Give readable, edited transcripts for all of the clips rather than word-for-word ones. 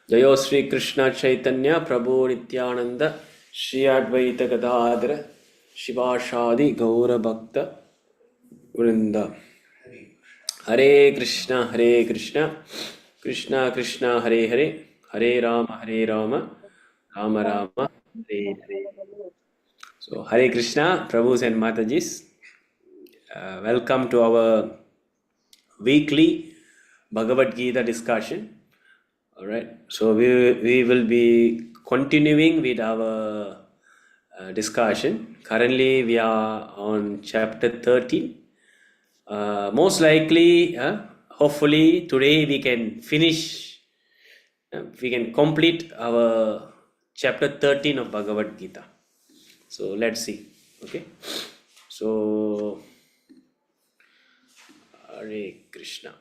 Jayo Sri Krishna Chaitanya Prabhu Nityananda Shri Advaita Gadadhara Shivashadi Gaura Bhakta Vrinda. Hare Krishna Krishna Krishna Hare Hare Hare Rama Rama Rama Hare Hare. So Hare Krishna Prabhus and Matajis, welcome to our weekly Bhagavad Gita discussion. All right, so we will be continuing with our discussion. Currently, we are on chapter 13. Most likely, hopefully, today we can finish, we can complete our chapter 13 of Bhagavad Gita. So, let's see. Okay, so Hare Krishna.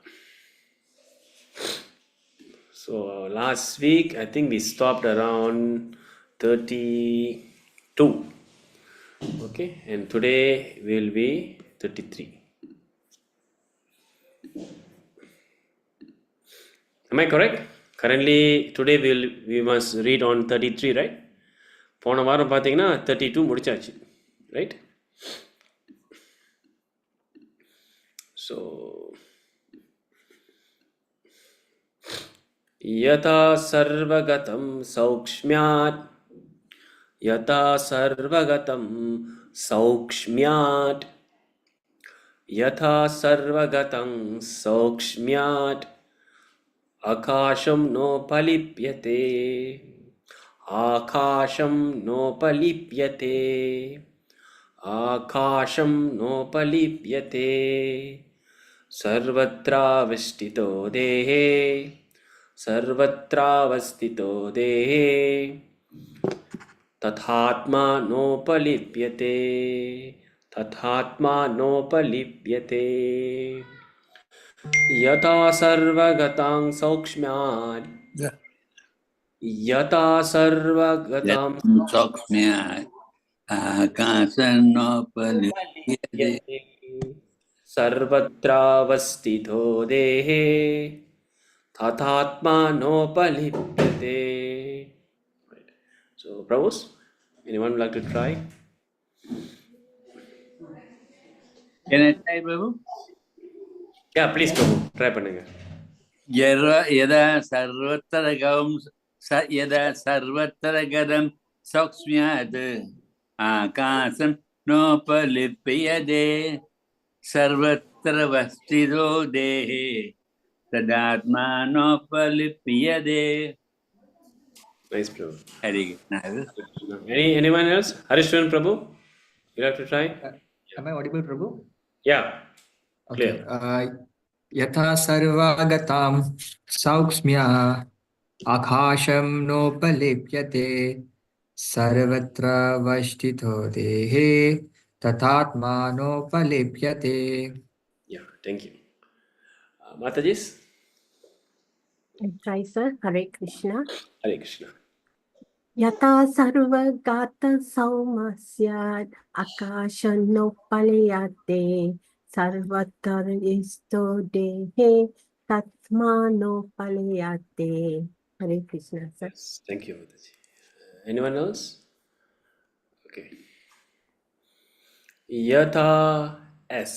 So last week, I think we stopped around 32. Okay, and today will be 33. Am I correct? Currently, today we must read on 33, right? போன வாரம் பார்த்தீங்கன்னா 32 முடிச்சாச்சு, right? So यथा सर्वगतं सौक्ष्म्यात् यथा सर्वगतं सौक्ष्म्यात् यथा सर्वगतं सौक्ष्म्यात् आकाशं नोपलिप्यते आकाशं नोपलिप्यते आकाशं नोपलिप्यते सर्वत्रावस्थितो देहे सर्वत्रावस्थितो देहे तथात्मा नोपलिप्यते तथात्मा नोपलिप्यते यथा सर्वगतां सौक्ष्म्यात् यथा सर्वगतां सौक्ष्म्यात् आकाशन्नोपलिप्यते सर्वत्रावस्थितो देहे तथात्मा नोपलिप्यते. So, Prabhus, anyone would like to try? Can I try, Prabhu? Yeah, please, Prabhu. Try பண்ணுங்க. यदा सर्वत्रगतं सौक्ष्म्यात् आकाशं नोपलिप्यते सर्वत्रवस्थितो देहे तदात्मा नोपलिप्यते. Nice, Prabhu. Hare Krishna. Anyone else? Harishwan, Prabhu, you have to try. Am I audible, Prabhu? Yeah. Clear. Okay. Yatha sarvagatam sauksmya akasham nopalipyate sarvatra vashtito dehe tathatma nopalipyate. Yeah, thank you. Matajis? Try, sir. Hare Krishna. Hare Krishna. Yata sarvagata saumasyad akashanopaliyate sarvataristo dehe tatmanopaliyate. Hare Krishna, sir. Yes, thank you, Mataji. Anyone else? Okay. Yatha S.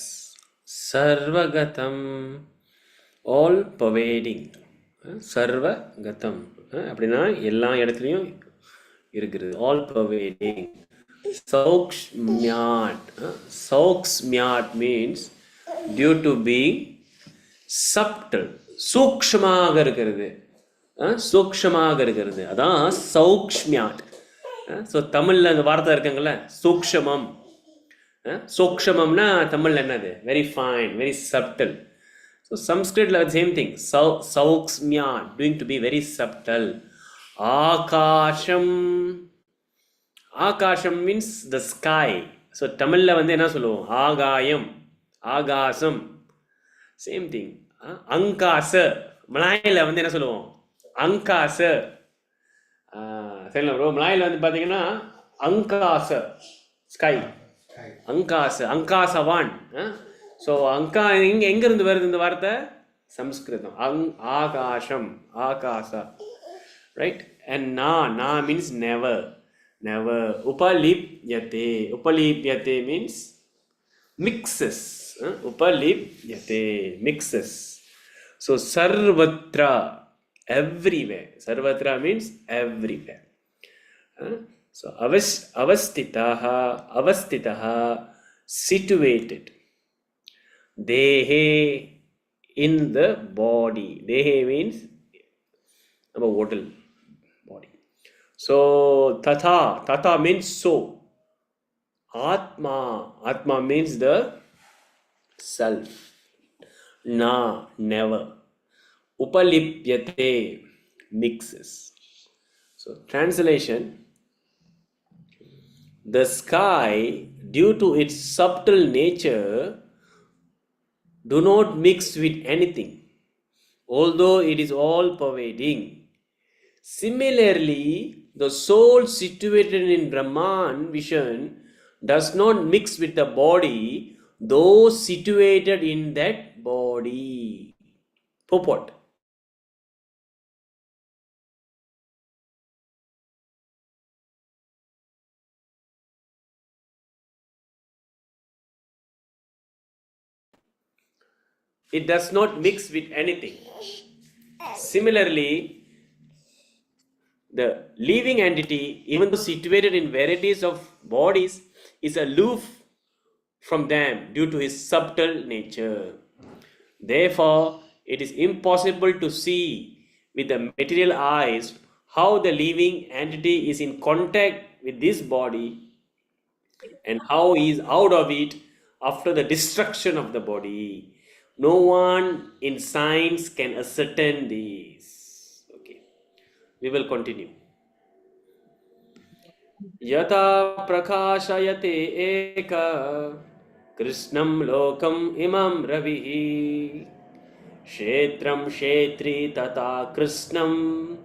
Sarvagatam. All pervading. Sarvagatam. அப்படின்னா எல்லா இடத்துலையும் இருக்கிறது. All pervading. Sauksmyat. Sauksmyat means due to being subtle. சூக்ஷ்மமாக இருக்கிறது. சூக்ஷ்மமாக இருக்கிறது. அதான் சௌக்ஷ்மியாட். So தமிழில் அந்த வார்த்தை இருக்குங்கள்ல, சூக்ஷ்மம். சூக்ஷ்மம்னா தமிழில் என்னது? Very fine, very subtle. So சம்ஸ்கிருத்தில் சேம் திங். சௌக்ஷ்மியாட், doing to be very subtle. ஆகாஷம். Akasham means the sky. So தமிழில் வந்து என்ன சொல்லுவோம்? ஆகாயம், ஆகாசம். Same thing. அங்காச, மலாயில் வந்து என்ன சொல்லுவோம்? அங்காச. சரிங்களா ப்ரோ? மலாயில் வந்து பார்த்தீங்கன்னா அங்காச, ஸ்கை. அங்காச, அங்காசவான். ஸோ எங்கேருந்து வருது இந்த வார்த்தை? சம்ஸ்கிருதம். ஆகாஷம், ஆகாச. right? And na means never, never. Upalipyate means mixes. Upalipyate, mixes. So sarvatra, everywhere. Sarvatra means everywhere. So avastitaha, situated. Dehe, in the body. Dehe means our body. So tata means so. Atma means the self. Never. Upalipyate, mixes. So translation: the sky, due to its subtle nature, do not mix with anything, although it is all pervading. Similarly, the soul situated in Brahman vision does not mix with the body, though situated in that body. Purport. It does not mix with anything. Similarly, the living entity, even though situated in varieties of bodies, is aloof from them due to his subtle nature. Therefore, it is impossible to see with the material eyes how the living entity is in contact with this body and how he is out of it after the destruction of the body. No one in science can ascertain this. Okay, we will continue. Yata prakashayate eka Krishnam lokam imam ravihi Kshetram kshetri tata Krishnam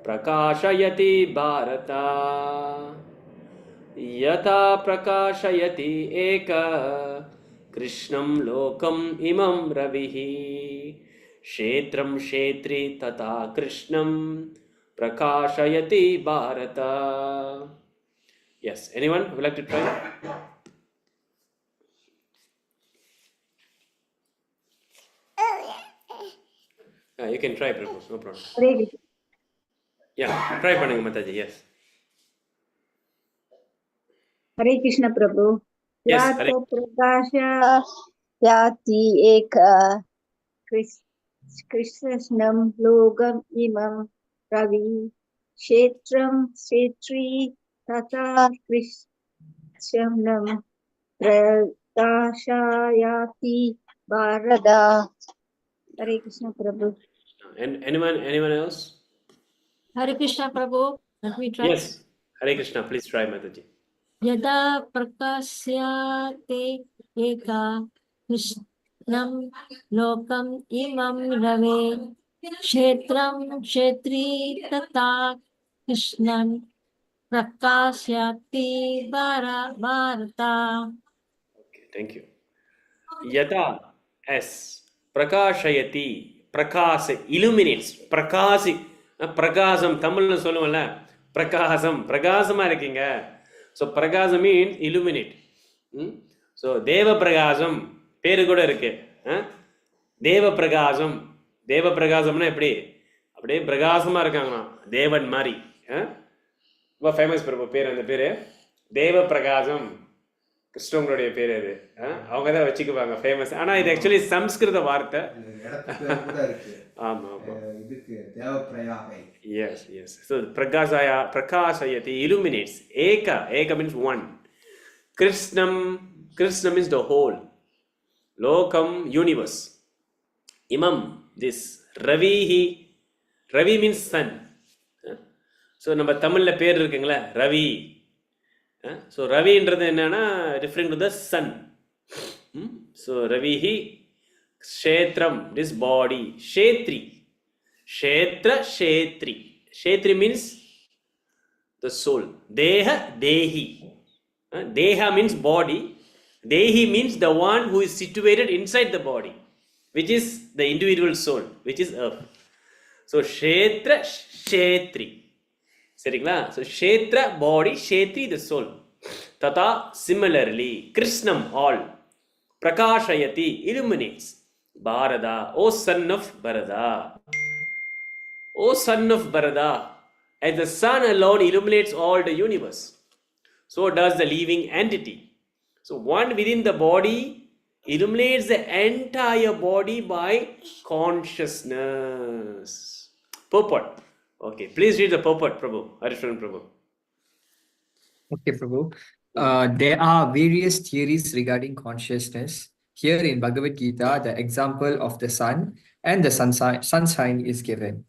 prakashayati bharata Yata prakashayati eka Krishnam lokam imam ravihi Kshetram kshetri tata Krishnam prakashayati bharata. Yes, anyone would like to try? You can try, Prabhu, no problem. Yeah, try panning Mataji, yes. Hare Krishna Prabhu. Yes, Hare. Yata prakasha yati eka krishnam logam imam ravi kshetram kshetri tata krishnam prakashayati bharata. Hare Krishna Prabhu. And anyone else? Hare Krishna Prabhu. Let me try. Yes, Hare Krishna, please try Mataji. Yada prakasyate eka krishnam lokam imam rave kshetram kshetri tata krishnam prakasyati bharata. Okay, thank you. Yata, S. Prakashayati. Prakasa, illuminates. Prakasi. Prakasam, Tamil சொல்லுவோம்ல பிரகாசம் பிரகாசமா இருக்கீங்க. So பிரகாசம் means illuminate. So தேவ பிரகாசம் பேரு கூட இருக்கு. தேவ பிரகாசம் தேவ பிரகாசம்னா எப்படி அப்படியே பிரகாசமா இருக்காங்கண்ணா தேவன் மாதிரி. ரொம்ப ஃபேமஸ் பேர் அந்த பேரு தேவ பிரகாசம். கிறிஸ்டவங்களுடைய பேர் அது. அவங்க தான் வச்சுக்குவாங்க ஃபேமஸ். ஆனால் இது ஆக்சுவலி சம்ஸ்கிருத வார்த்தை. ஆமாம் ஆமாம். Yes yes. ஸோ பிரகாசயதி illuminates. ஏக means one. Krishnam means the whole. லோகம் universe. Imam this. Ravi means sun. So நம்ம தமிழில் பேர் இருக்குங்களா ரவி. So Raviன்றது என்னன்னா referring to the sun. So Ravihi Kshetram, this body. Kshetri. Kshetri means the soul. Deha, Dehi. Deha means body. Dehi means the one who is situated inside the body, which is the individual soul, which is earth. So Kshetra Kshetri. சரிங்களா? So Kshetra body, Kshetri the soul. Tata similarly, Krishnam all. Prakashayati illuminates. Bharata, O son of Bharata. O son of Bharata. As the sun alone illuminates all the universe, so does the living entity. So one within the body illuminates the entire body by consciousness. Purport. Okay, please read the purport, Prabhu. Harishwaran Prabhu. Okay, Prabhu. There are various theories regarding consciousness. Here in Bhagavad Gita, the example of the sun and the sunshine is given.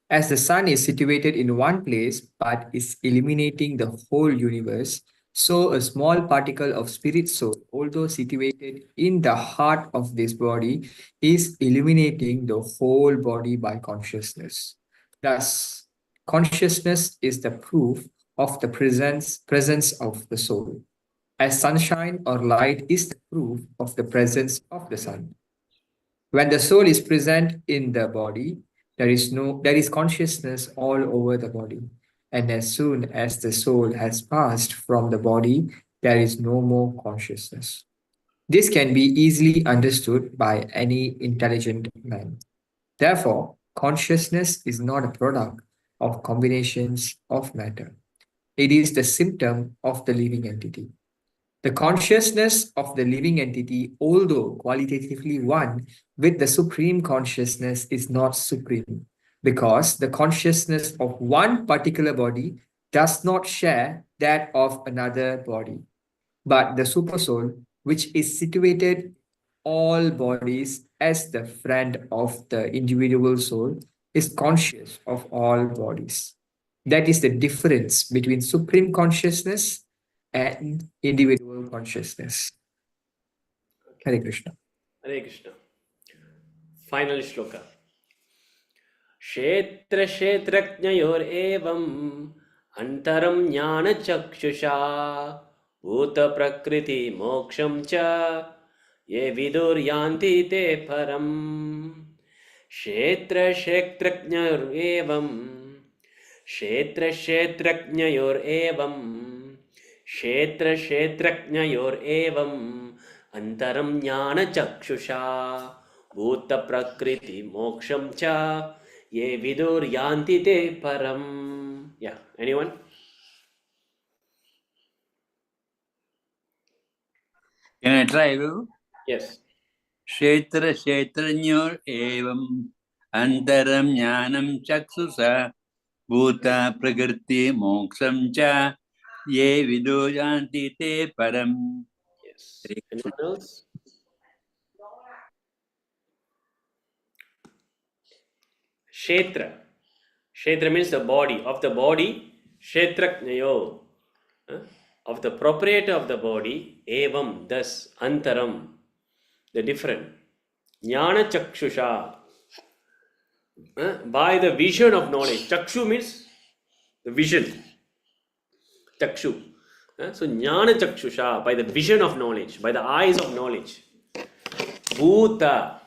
As the sun is situated in one place but is illuminating the whole universe, so a small particle of spirit soul, although situated in the heart of this body, is illuminating the whole body by consciousness. Thus, consciousness is the proof of the presence of the soul, as sunshine or light is the proof of the presence of the sun. When the soul is present in the body, there is consciousness all over the body. And as soon as the soul has passed from the body, there is no more consciousness. This can be easily understood by any intelligent man. Therefore, consciousness is not a product of combinations of matter. It is the symptom of the living entity. The consciousness of the living entity, although qualitatively one with the supreme consciousness, is not supreme, because the consciousness of one particular body does not share that of another body. But the supersoul, which is situated all bodies as the friend of the individual soul, is conscious of all bodies. That is the difference between supreme consciousness and individual consciousness. Hare Krishna. Hare Krishna. Final shloka. Kshetra kshetrajnayorevam antaram jnana chakshusha bhuta prakriti moksham cha ye vidur yanti te param. Kshetra kshetrajnayorevam kshetra kshetrajnayorevam kshetra kshetrajnayorevam antaram jnana chakshusha bhuta prakriti moksham cha ye vidur yanti te param. Yeah, anyone? Can I try, Prabhu? Yes. Kshetra kshetranyor evam antaram jnanam chaksusa bhuta prakriti moksham cha ye vidoyanti te param. Yes. Anyone else? Kshetra. Kshetra means the body. Of the body, kshetrajnayo. Of the proprietor of the body, evam, thus, antaram, the different. Jnana chakshusha. By the vision of knowledge. Chakshu means the vision. Chakshu. So jnana chakshusha, by the vision of knowledge, by the eyes of knowledge. Bhuta.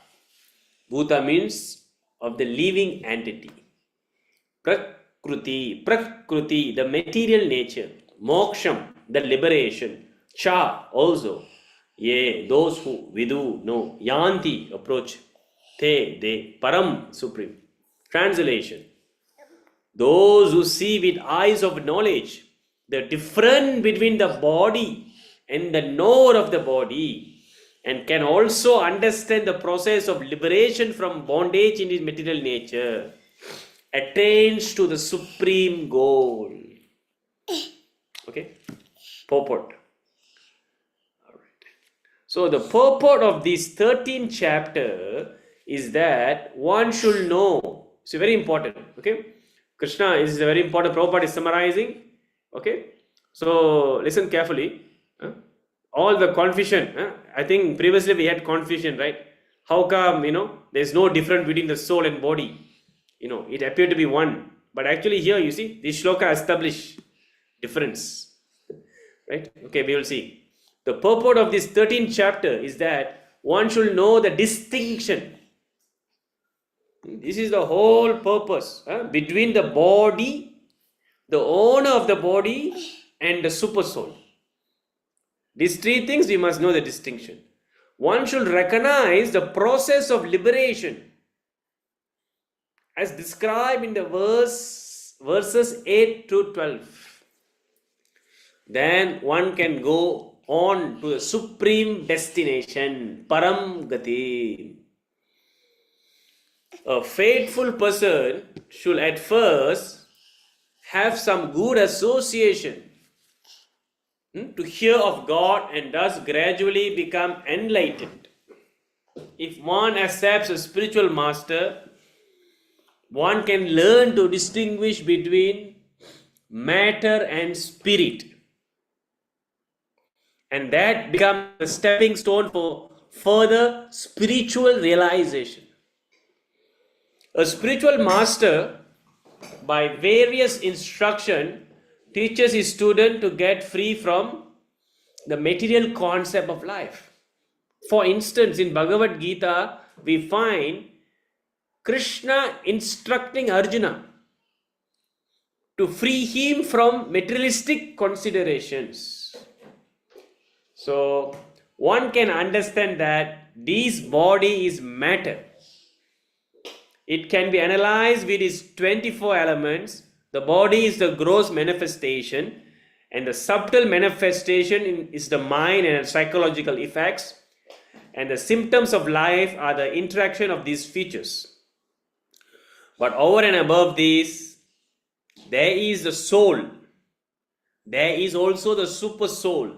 Bhuta means of the living entity. Prakruti, the material nature. Moksham, the liberation. Cha, also. Ye, those who, vidu, know. Yanti, approach. Te, they. Param, supreme. Translation. Those who see with eyes of knowledge the difference between the body and the knower of the body, and can also understand the process of liberation from bondage in his material nature, attains to the supreme goal. Okay? Purport. Alright. So the purport of this 13th chapter is that one should know. It's very important. Okay? Krishna is very important. Prabhupada is summarizing. Okay? So listen carefully. All the confusion. I think previously we had confusion, right? How come, there's no difference between the soul and body? It appeared to be one. But actually here, you see, this shloka establishes difference. Right? Okay, we will see. The purport of this 13th chapter is that one should know the distinction This is the whole purpose between the body, the owner of the body, and the super soul. These three things we must know the distinction. One should recognize the process of liberation as described in the verses 8 to 12. Then one can go on to the supreme destination, Param Gati. A faithful person should at first have some good association to hear of God and thus gradually become enlightened. If one accepts a spiritual master, one can learn to distinguish between matter and spirit. And that becomes a stepping stone for further spiritual realization. A spiritual master, by various instruction, teaches his student to get free from the material concept of life. For instance, in Bhagavad Gita, we find Krishna instructing Arjuna to free him from materialistic considerations. So, one can understand that this body is matter. It can be analyzed with its 24 elements. The body is the gross manifestation, and the subtle manifestation is the mind and psychological effects, and the symptoms of life are the interaction of these features. But over and above this, there is the soul. There is also the super soul.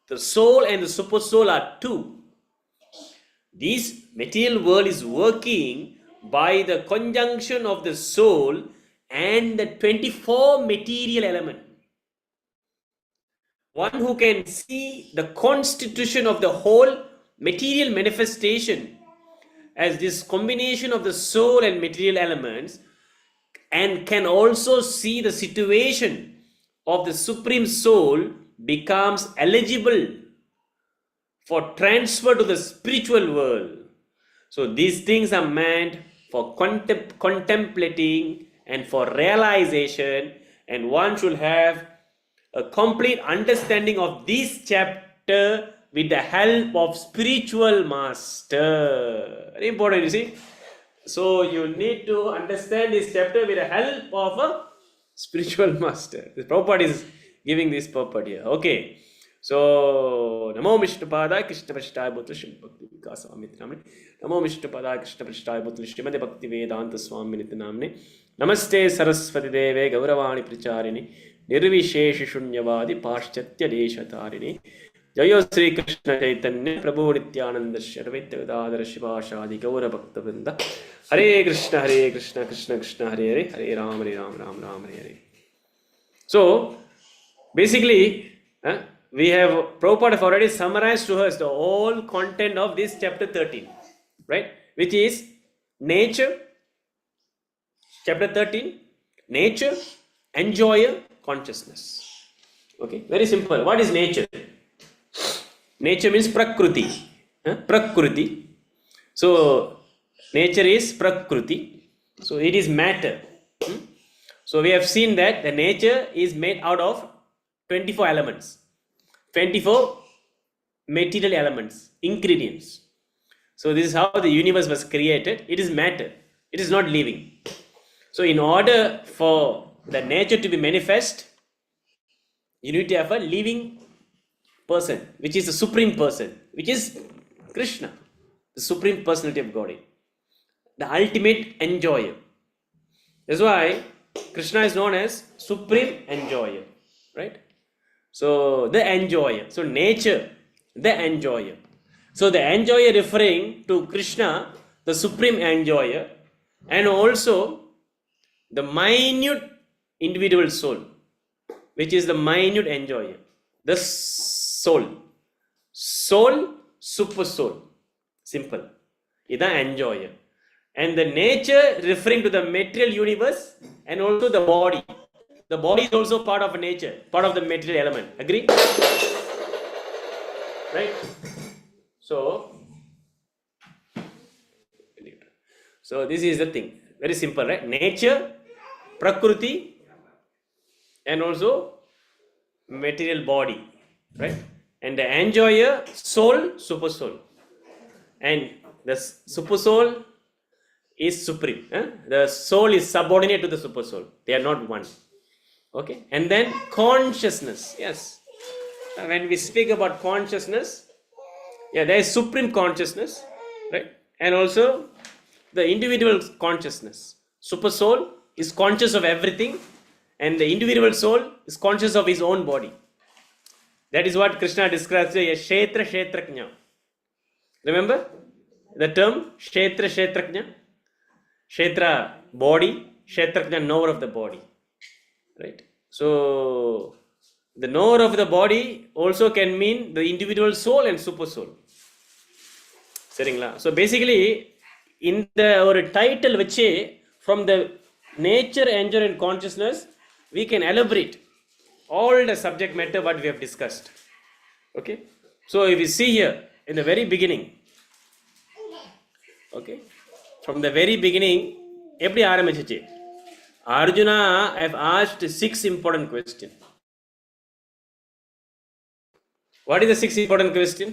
The soul and the super soul are two. This material world is working by the conjunction of the soul and the 24 material element. One who can see the constitution of the whole material manifestation as this combination of the soul and material elements, and can also see the situation of the supreme soul, becomes eligible for transfer to the spiritual world. So these things are meant for contemplating and for realization, and one should have a complete understanding of this chapter with the help of spiritual master. Very important, you see. So you need to understand this chapter with the help of a spiritual master. The Prabhupada is giving this purport here. Okay. So, Namo Vishnupada Krishna Prashtaya Bhutla Srimad Bhakti Vikasa Amit Namne. Namo Vishnupada Krishna Prashtaya Bhutla Srimad Bhakti Vedanta Swami Nitya Namne. Namaste Saraswati Deve Gauravani Pracharini Nirvisheshi Shunyavadi Paschatya Desha Jayo Sri Krishna Chaitanya Prabhu Nityananda Shadvaitya Gadadhara Shivashadi Gaura Bhakta Vrinda. Hare Krishna Krishna Krishna Hare Hare Hare Ram Ram Hare Hare. So, basically, we have, Prabhupada have already summarized to us the whole content of this chapter 13, right? Which is nature, chapter 13, nature, enjoyer, consciousness. Okay, very simple. What is nature? Nature means Prakruti. Prakruti. So, nature is Prakruti. So, it is matter. So, we have seen that the nature is made out of 24 elements. 24 material elements, ingredients. So this is how the universe was created. It is matter. It is not living. So in order for the nature to be manifest, you need to have a living person, which is the supreme person, which is Krishna, the supreme personality of Godhead, the ultimate enjoyer. That's why Krishna is known as supreme enjoyer, right? So the enjoyer. So nature, the enjoyer. So the enjoyer referring to Krishna, the supreme enjoyer, and also the minute individual soul, which is the minute enjoyer. The soul. Soul, super soul. Simple. Is the enjoyer. And the nature referring to the material universe and also the body. The body is also part of nature, part of the material element. Agree? Right? So So this is the thing. Very simple, right? Nature, Prakruti, and also material body, right? And the enjoyer, soul, super soul. And the super soul is supreme. The soul is subordinate to the super soul. They are not one. Okay. And then consciousness. Yes. When we speak about consciousness, yeah, there is supreme consciousness, right? And also the individual consciousness. Super soul is conscious of everything, and the individual soul is conscious of his own body. That is what Krishna describes as Kshetra Kshetraknya. Remember the term Kshetra Kshetraknya? Kshetra, body, Kshetraknya, knower of the body. Right? So, the knower of the body also can mean the individual soul and super soul. So, basically, in our title, which from the nature, enjoy, and consciousness, we can elaborate all the subject matter what we have discussed. Okay? So, if you see here, in the very beginning, okay, from the very beginning, எப்படி ஆரம்பிச்சிச்சு? Arjuna have asked 6 important questions. What is the 6 important question?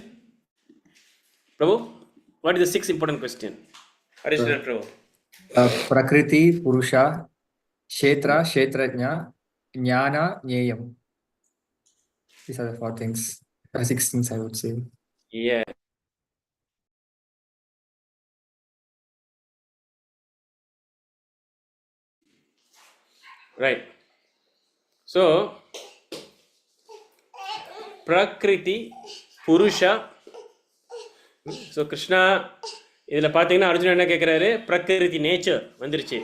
Prabhu, what is the 6 important question? Arjuna Prabhu. Prakriti, Purusha, Kshetra, Kshetrajna, Jnana, Jneyam. These are the 4 things. 6 things I would say. Yeah. Right. So, Prakriti, Purusha. So, Krishna, இதில் பார்த்தீங்கன்னா அர்ஜுன் என்ன கேட்குறாரு? பிரகிருதி, nature வந்துருச்சு.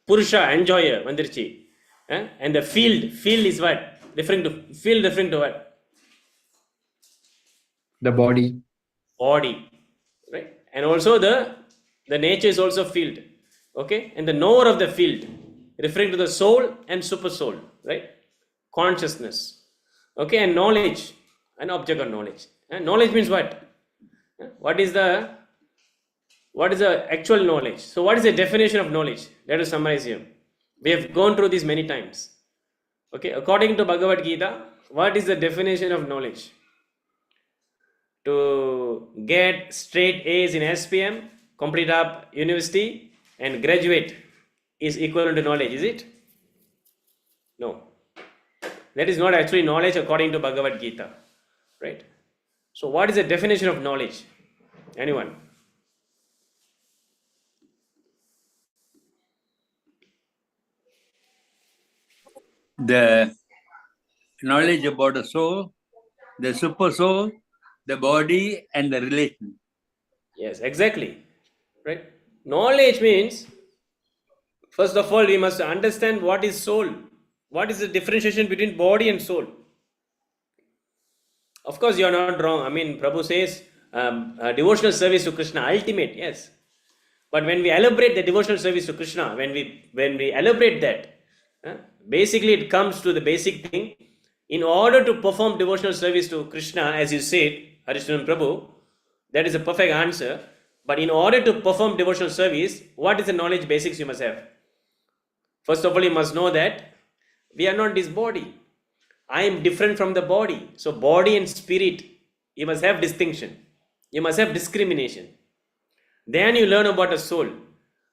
புருஷா, என்ஜாயர் வந்துருச்சு. And the field is what? Referring to what? The body. Right? And also the nature is also field. Okay? And the knower of the field, referring to the soul and super soul, right? Consciousness. Okay? And knowledge, an object of knowledge. And knowledge means what? What is the actual knowledge? So what is the definition of knowledge? Let us summarize here. We have gone through this many times. Okay, according to Bhagavad Gita, what is the definition of knowledge? To get straight A's in SPM, complete up university, and graduate is equivalent to knowledge, is it? No. That is not actually knowledge according to Bhagavad Gita, right? So what is the definition of knowledge? Anyone? The knowledge about the soul, the super soul, the body, and the relation. Yes, exactly. Right? Knowledge means, first of all, we must understand what is soul. What is the differentiation between body and soul? Of course, you are not wrong. I mean, Prabhu says devotional service to Krishna, ultimate, yes. But when we elaborate the devotional service to Krishna, when we elaborate that, basically it comes to the basic thing. In order to perform devotional service to Krishna, as you said, Harishnan Prabhu, that is a perfect answer. But in order to perform devotional service, what is the knowledge basics you must have? First of all, you must know that we are not this body. I am different from the body. So body and spirit, you must have distinction. You must have discrimination. Then you learn about a soul.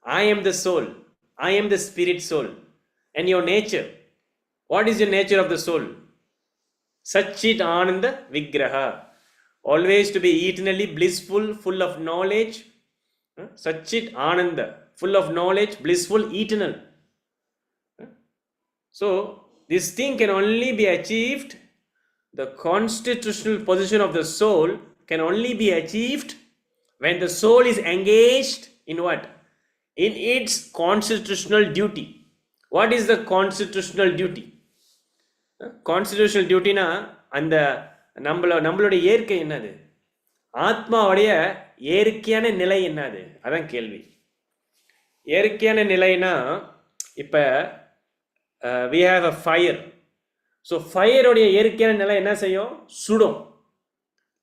I am the soul. I am the spirit soul. And your nature. What is your nature of the soul? Satchit Ananda Vigraha. Always to be eternally blissful, full of knowledge. Satchit Ananda. Full of knowledge, blissful, eternal. So, this thing can only be achieved, the constitutional position of the soul can only be achieved when the soul is engaged in what? In its constitutional duty. What is the constitutional duty? Constitutional duty na அந்த நம்மளோட இயற்கை என்னது? ஆத்மாவுடைய இயற்கையான நிலை என்னது? அதான் கேள்வி. இயற்கையான நிலைனா இப்ப we have a fire. So fire உடைய இயற்கையான நிலை என்ன செய்யும்? சுடும்.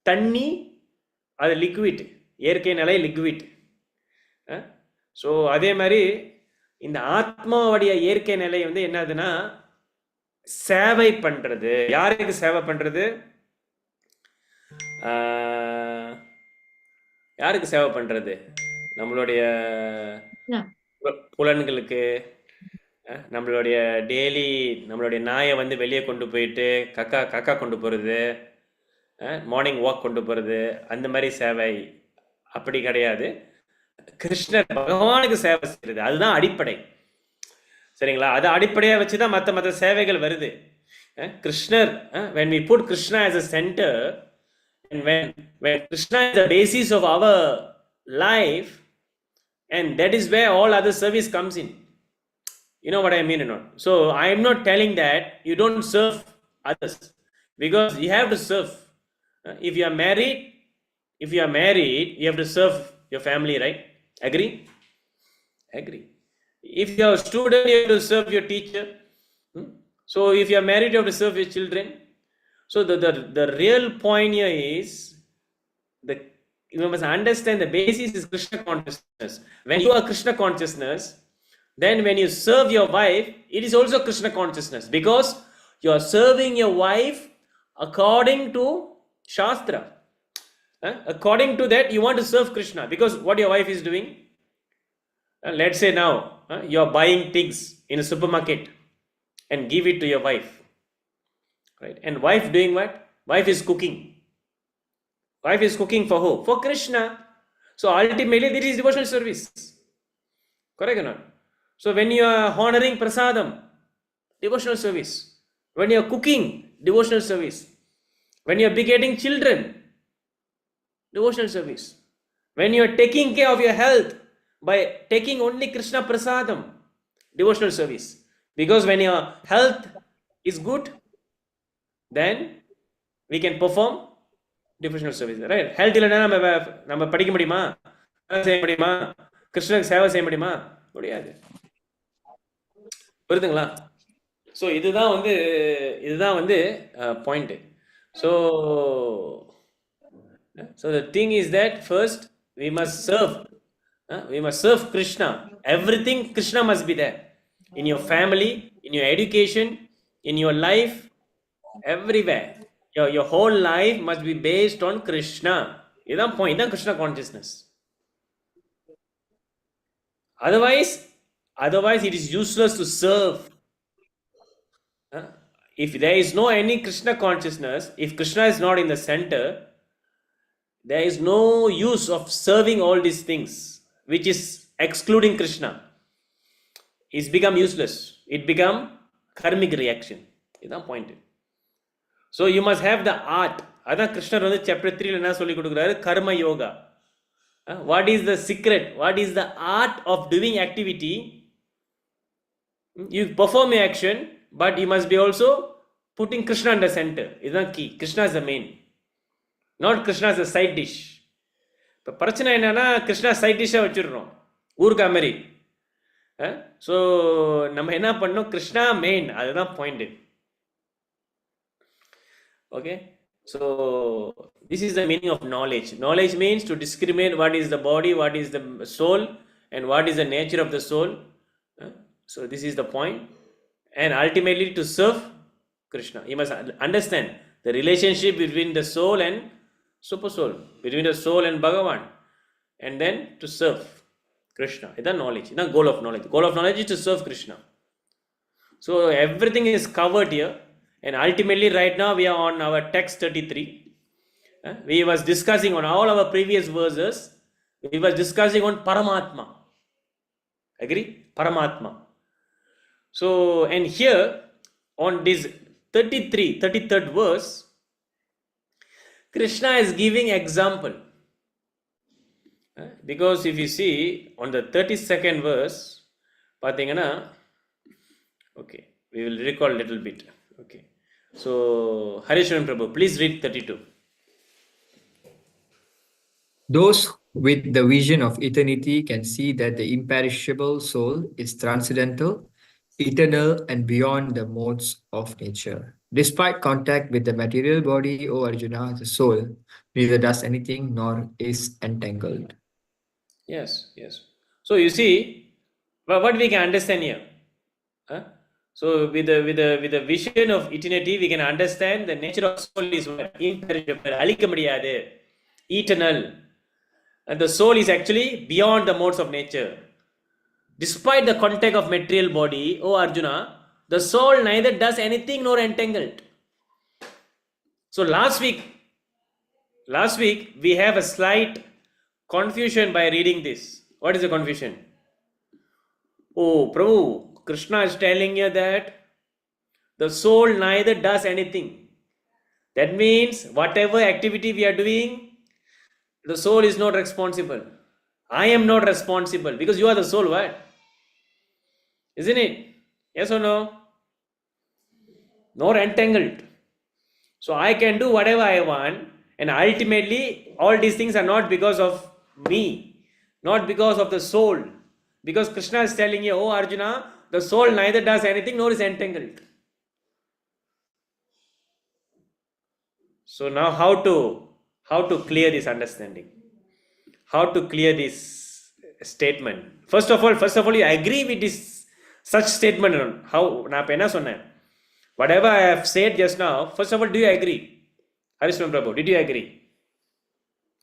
தண்ணி அது லிக்விட். இயற்கை நிலை லிக்விட். ஸோ அதே மாதிரி இந்த ஆத்மாவுடைய இயற்கை நிலை வந்து என்னதுன்னா சேவை பண்றது. யாருக்கு சேவை பண்றது? யாருக்கு சேவை பண்றது? நம்மளுடைய Yeah. புலன்களுக்கு. நம்மளுடைய டெய்லி நம்மளுடைய நாயை வந்து வெளியே கொண்டு போயிட்டு கக்கா கொண்டு போகிறது, மார்னிங் வாக் கொண்டு போகிறது, அந்த மாதிரி சேவை அப்படி கிடையாது. கிருஷ்ணர் பகவானுக்கு சேவை செய்கிறது, அதுதான் அடிப்படை. சரிங்களா? அது அடிப்படையாக வச்சு தான் மற்ற சேவைகள் வருது. கிருஷ்ணர், when we put Krishna as a center, and when Krishna is the basis of our life, and that is where all other service comes in. You know what I mean or not? So I am not telling that you don't serve others, because you have to serve. If you are married, you have to serve your family, right? Agree? If you are a student, you have to serve your teacher. So if you are married, you have to serve your children. So the real point here is you must understand the basis is Krishna consciousness. When you are Krishna consciousness, then when you serve your wife, it is also Krishna consciousness, because you are serving your wife according to Shastra. According to that, you want to serve Krishna, because what your wife is doing, let's say now you are buying things in a supermarket and give it to your wife, right? And wife doing what? Wife is cooking. Wife is cooking for who? For Krishna. So ultimately, this is devotional service. Correct or not? So when you are honoring prasadam, devotional service. When you are cooking, devotional service. When you are begetting children, devotional service. When you are taking care of your health by taking only Krishna prasadam, devotional service. Because when your health is good, then we can perform devotional service, right? Health இல்லைன்னா நம்ம படிக்க முடியுமா? செய்ய முடியுமா? கிருஷ்ணனுக்கு சேவை செய்ய முடியுமா? முடியாது. புரியுதுங்களா? ஸோ இதுதான் வந்து point. So the thing is that first we must serve Krishna. Everything Krishna must be there in your family, in your education, in your life, everywhere. Your whole life must be based on Krishna. இதுதான் point, இதுதான் Krishna consciousness. Otherwise it is useless to serve. If there is no any Krishna consciousness, if Krishna is not in the center, there is no use of serving all these things which is excluding Krishna. It's become useless. It become karmic reaction. இதுதான் point. So you must have the art. அதான் கிருஷ்ணர் வந்து chapter 3 என்ன சொல்லி கொடுக்குறாரு? கர்ம yoga. What is the secret? What is the art of doing activity? You perform your action, but you must be also putting Krishna in the center. இதுதான் key. Krishna is the main, not Krishna as a side dish. இப்போ பிரச்சனை என்னன்னா, Krishna side டிஷ்ஷாக வச்சுடுறோம், ஊருக்கா மாதிரி. So நம்ம என்ன பண்ணோம்? கிருஷ்ணா மெயின், அதுதான் point. Okay, so this is the meaning of knowledge. Knowledge means to discriminate what is the body, what is the soul, and what is the nature of the soul. So this is the point, and ultimately to serve Krishna. You must understand the relationship between the soul and super soul, between the soul and Bhagavan, and then to serve Krishna. It's knowledge. It's the goal of knowledge. The goal of knowledge is to serve Krishna. So everything is covered here. And ultimately, right now, we are on our text 33. We was discussing on all our previous verses. We was discussing on Paramatma. Agree? Paramatma. So, and here, on this 33rd verse, Krishna is giving example. Because if you see, on the 32nd verse, pathingana, okay, we will recall a little bit. Okay. So, Harishwaran Prabhu, please read 32. Those with the vision of eternity can see that the imperishable soul is transcendental, eternal, and beyond the modes of nature. Despite contact with the material body, O Arjuna, the soul neither does anything nor is entangled. Yes. So you see, what we can understand here. Huh? So with the vision of eternity, we can understand the nature of soul is what? Imperishable, அழிக்க முடியாது, eternal. And the soul is actually beyond the modes of nature. Despite the contact of material body, O Arjuna, the soul neither does anything nor entangled. So last week we have a slight confusion by reading this. What is the confusion? Oh, Prabhu, Krishna is telling you that the soul neither does anything. That means whatever activity we are doing, the soul is not responsible. I am not responsible because you are the soul, what? Isn't it? Yes or no? Nor entangled. So I can do whatever I want, and ultimately all these things are not because of me, not because of the soul. Because Krishna is telling you, oh Arjuna, the soul neither does anything nor is entangled. So now how to clear this understanding? How to clear this statement? First of all, you agree with this such statement. How na pena sonna? Whatever I have said just now, first of all, do you agree? Harishman Prabhu, did you agree?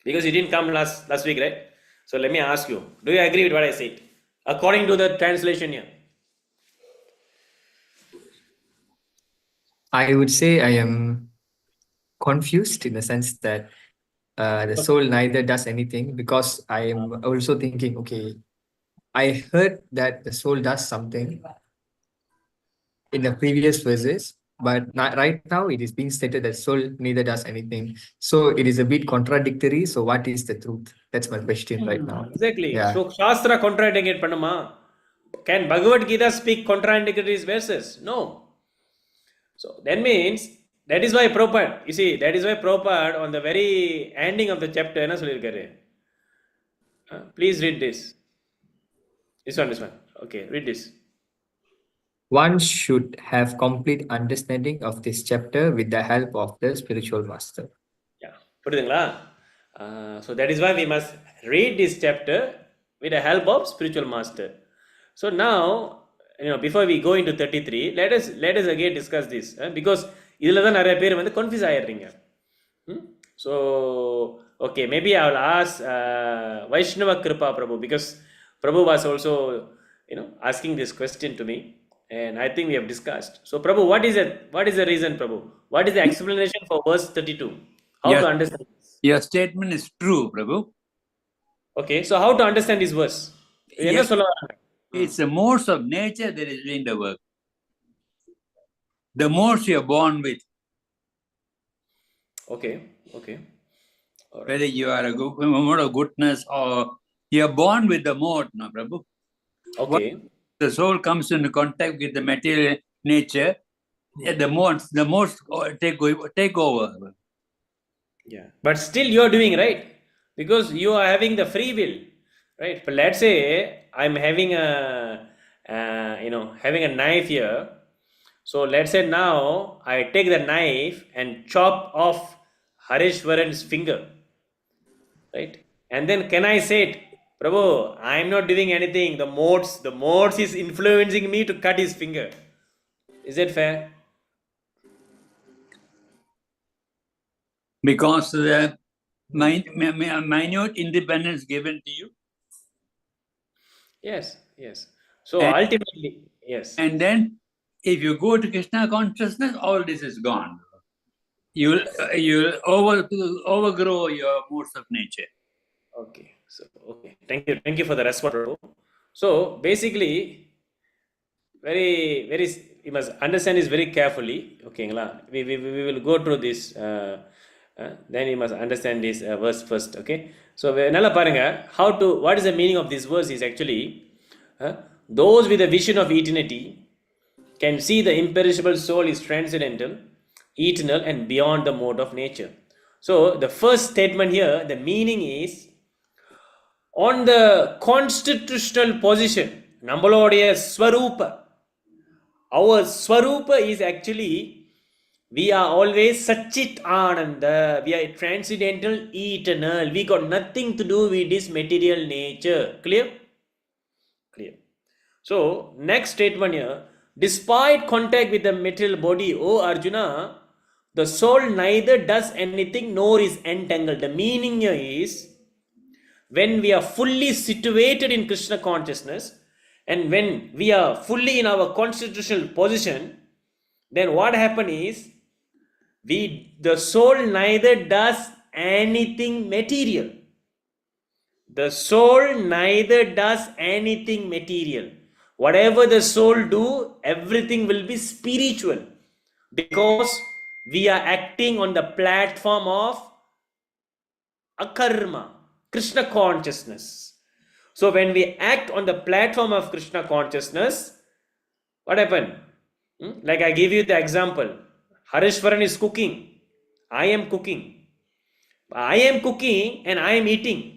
Because you didn't come last week, right? So let me ask you, do you agree with what I said? According to the translation here. I would say I am confused in the sense that the soul neither does anything, because I am also thinking, okay, I heard that the soul does something in the previous verses, but not, right now it is being stated that soul neither does anything. So it is a bit contradictory. So what is the truth? That's my question right now. Exactly. Yeah. So Shastra contradicted Panama. Can Bhagavad Gita speak contradictory verses? No. So that means, that is why Prabhupada, you see, that is why Prabhupada on the very ending of the chapter, என்ன சொல்லிருக்காரு? Please read this. This one. Okay, read this. One should have complete understanding of this chapter with the help of the spiritual master. Yeah, புரியுதுங்களா? So that is why we must read this chapter with the help of spiritual master. So now, before we go into 33, let us again discuss this, because இதில் தான் நிறைய பேர் வந்து confuse ஆயிடுறீங்க. So okay, maybe I will ask Vaishnava Kripa Prabhu, because Prabhu was also asking this question to me, and I think we have discussed. So Prabhu, what is the reason, Prabhu? What is the explanation for verse 32? How Yes. to understand this? Your statement is true, Prabhu. Okay, so how to understand this verse? என்ன Yes. சொல்ல வராங்க? It's the modes of nature that is doing the work. The modes you are born with, Okay. All right. whether you are a mode of goodness or you are born with the mode, no, Prabhu. Okay. The soul comes into contact with the material nature, the modes take over. Yeah, but still you are doing, right? Because you are having the free will, right? But let's say I'm having having a knife here. So let's say now I take the knife and chop off Harishwaran's finger, right? And then can I say it, Prabhu, I'm not doing anything. The modes is influencing me to cut his finger. Is that fair? Because the minute independence given to you, Yes. So And- ultimately, yes. and then if you go to Krishna consciousness, all this is gone. You'll overgrow your modes of nature. Okay. So thank you for the response, Prabhu. So basically, very you must understand this very carefully. Okay, we will go through this. Then you must understand this verse first. Okay. So நல்லா பாருங்க, what is the meaning of this verse is actually, those with a vision of eternity can see the imperishable soul is transcendental, eternal, and beyond the mode of nature. So the first statement here, the meaning is, on the constitutional position, நம்மளுடைய ஸ்வரூப, our swarupa is actually, we are always Satchit Ananda, we are transcendental, eternal, we got nothing to do with this material nature. Clear? So, next statement here, despite contact with the material body, O Arjuna, the soul neither does anything nor is entangled. The meaning here is, when we are fully situated in Krishna consciousness and when we are fully in our constitutional position, then what happens is, the soul neither does anything material. The soul neither does anything material. Whatever the soul do, everything will be spiritual, because we are acting on the platform of akarma, Krishna consciousness. So when we act on the platform of Krishna consciousness, what happened? Like I give you the example. Harishwaran is cooking. I am cooking. I am cooking and I am eating.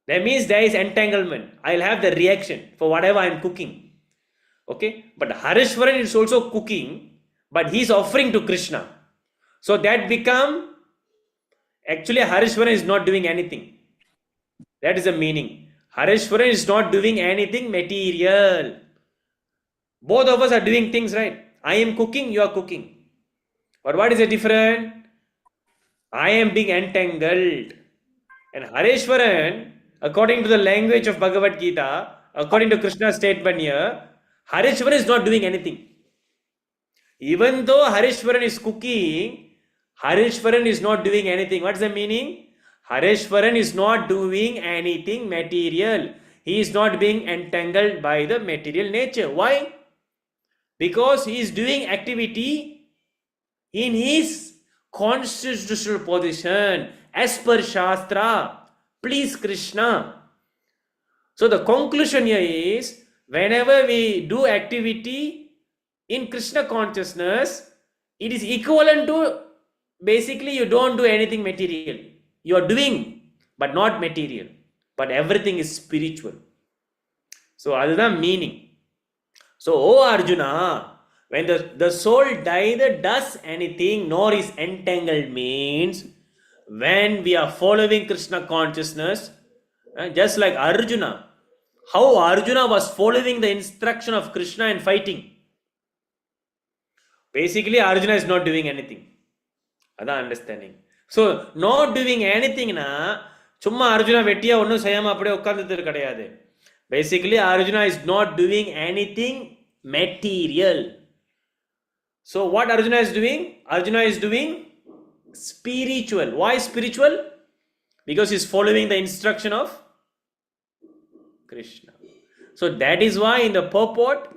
That means there is entanglement. I'll have the reaction for whatever I am cooking. Okay? But Harishwaran is also cooking, but he is offering to Krishna. So that become, actually Harishwaran is not doing anything. That is the meaning. Harishwaran is not doing anything material. Both of us are doing things, right? I am cooking, you are cooking. But what is the difference? I am being entangled. And Harishwaran, according to the language of Bhagavad Gita, according to Krishna's statement here, Harishwaran is not doing anything. Even though Harishwaran is cooking, Harishwaran is not doing anything. What's the meaning? Harishwaran is not doing anything material. He is not being entangled by the material nature. Why? Because he is doing activity in his constitutional position as per Shastra. Please Krishna. So the conclusion here is, whenever we do activity in Krishna consciousness, it is equivalent to, basically you don't do anything material. You are doing, but not material. But everything is spiritual. So that's the meaning. So, O Arjuna, when the soul neither does anything nor is entangled, means when we are following Krishna consciousness, just like Arjuna, how Arjuna was following the instruction of Krishna and fighting. Basically, Arjuna is not doing anything. That's understanding. So, not doing anything na, chumma Arjuna vettiya onnu seyama apade ukkandithu kadayadu. Basically, Arjuna is not doing anything material. So, what Arjuna is doing? Arjuna is doing spiritual. Why spiritual? Because he is following the instruction of Krishna. So, that is why in the purport,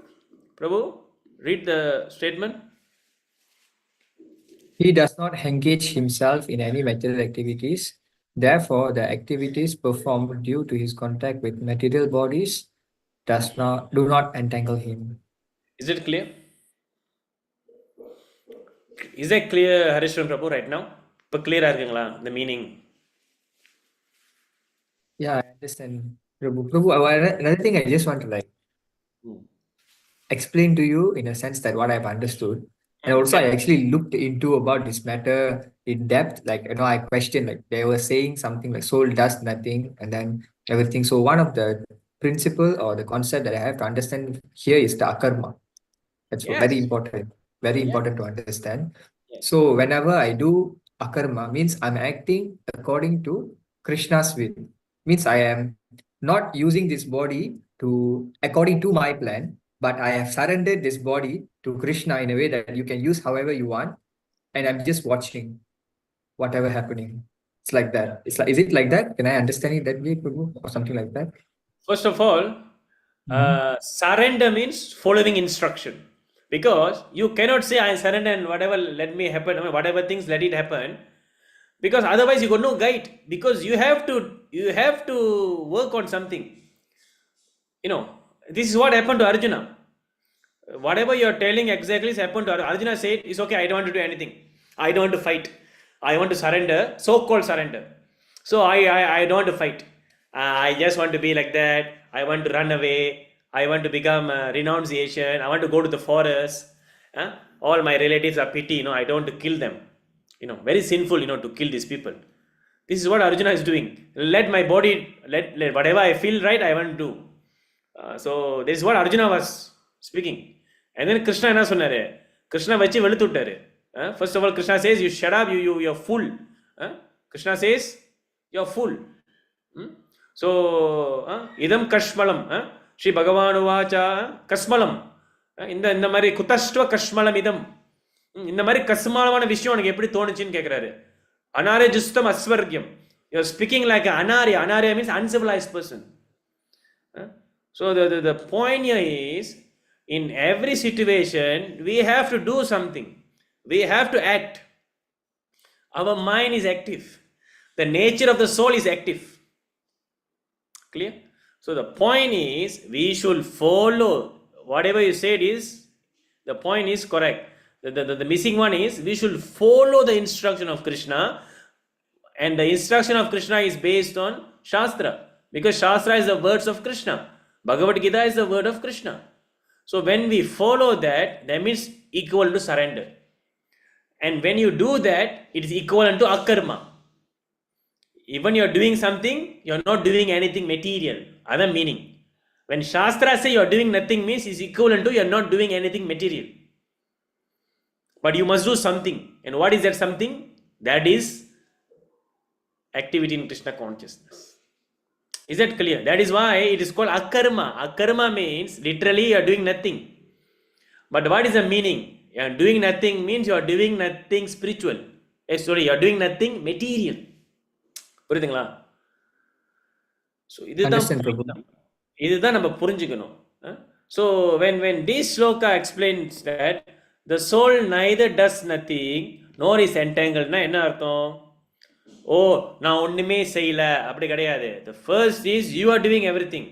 Prabhu, read the statement. He does not engage himself in any material activities. Therefore, the activities performed due to his contact with material bodies do not entangle him. Is it clear? Is that clear, Harishwaran Prabhu, right now? But clear the meaning. Yeah, I understand. Prabhu, another thing I just want to explain to you in a sense that what I've understood. And also I actually looked into about this matter in depth. I questioned, they were saying something like soul does nothing and then everything. So one of the principle or the concept that I have to understand here is the akarma. That's very important. Very important to understand. Yes. So whenever I do akarma, means I'm acting according to Krishna's will. Means I am not using this body according to my plan, but I have surrendered this body to Krishna in a way that you can use however you want, and I'm just watching whatever happening. It's like that. Is it like that? Can I understand it that way, Prabhu, or something like that? First of all, surrender means following instruction. Because you cannot say I surrender and whatever let me happen, whatever things let it happen. Because otherwise you got no guide. Because you have to work on something. This is what happened to Arjuna. Whatever you are telling exactly is happened to Arjuna. Arjuna said, it's okay, I don't want to do anything. I don't want to fight. I want to surrender, so-called surrender. So I don't want to fight. I just want to be like that. I want to run away. I want to become renunciation. I want to go to the forest. All my relatives are pity. I don't want to kill them. Very sinful, to kill these people. This is what Arjuna is doing. Let my body, let whatever I feel right, I want to do. So this is what Arjuna was speaking. And then Krishna என்ன சொன்னாரு? Krishna வச்சு வெளுத்து விட்டாரு. First of all, Krishna says, you shut up, you're fool. Krishna says, you're fool. So, idam kashmalam. Shri Bhagavan uvacha kasmalam. இந்த மாதிரி குதஷ்ட கஷ்மலம் இதம். இந்த மாதிரி கஸ்மாலமான விஷயம் உனக்கு எப்படி தோணுச்சுன்னு கேட்கிறாரு. அனாரே ஜுஸ்தம் அஸ்வர்கியம். You're speaking like an anarya. Anarya means uncivilized person. So the point here is, in every situation, we have to do something. We have to act. Our mind is active. The nature of the soul is active. Clear? So the point is, we should follow. Whatever you said is, the point is correct. The missing one is, we should follow the instruction of Krishna. And the instruction of Krishna is based on Shastra. Because Shastra is the words of Krishna. Bhagavad Gita is the word of Krishna. So when we follow that, that means equal to surrender. And when you do that, it is equivalent to akarma. Even you are doing something, you are not doing anything material. Other meaning. When Shastra say you are doing nothing means it is equivalent to you are not doing anything material. But you must do something. And what is that something? That is activity in Krishna consciousness. Is that clear? That is why it is called akarma. Akarma means literally you are doing nothing. But what is the meaning? You are doing nothing means you are doing nothing spiritual. You are doing nothing material. புரியுதுங்களா? So இதுதான் நம்ம புரிஞ்சுக்கணும். So when this shloka explains that the soul neither does nothing nor is entangled, என்ன அர்த்தம்? ஓ நான் ஒண்ணுமே செய்யல அப்படி கிடையாது. The first is you are doing everything.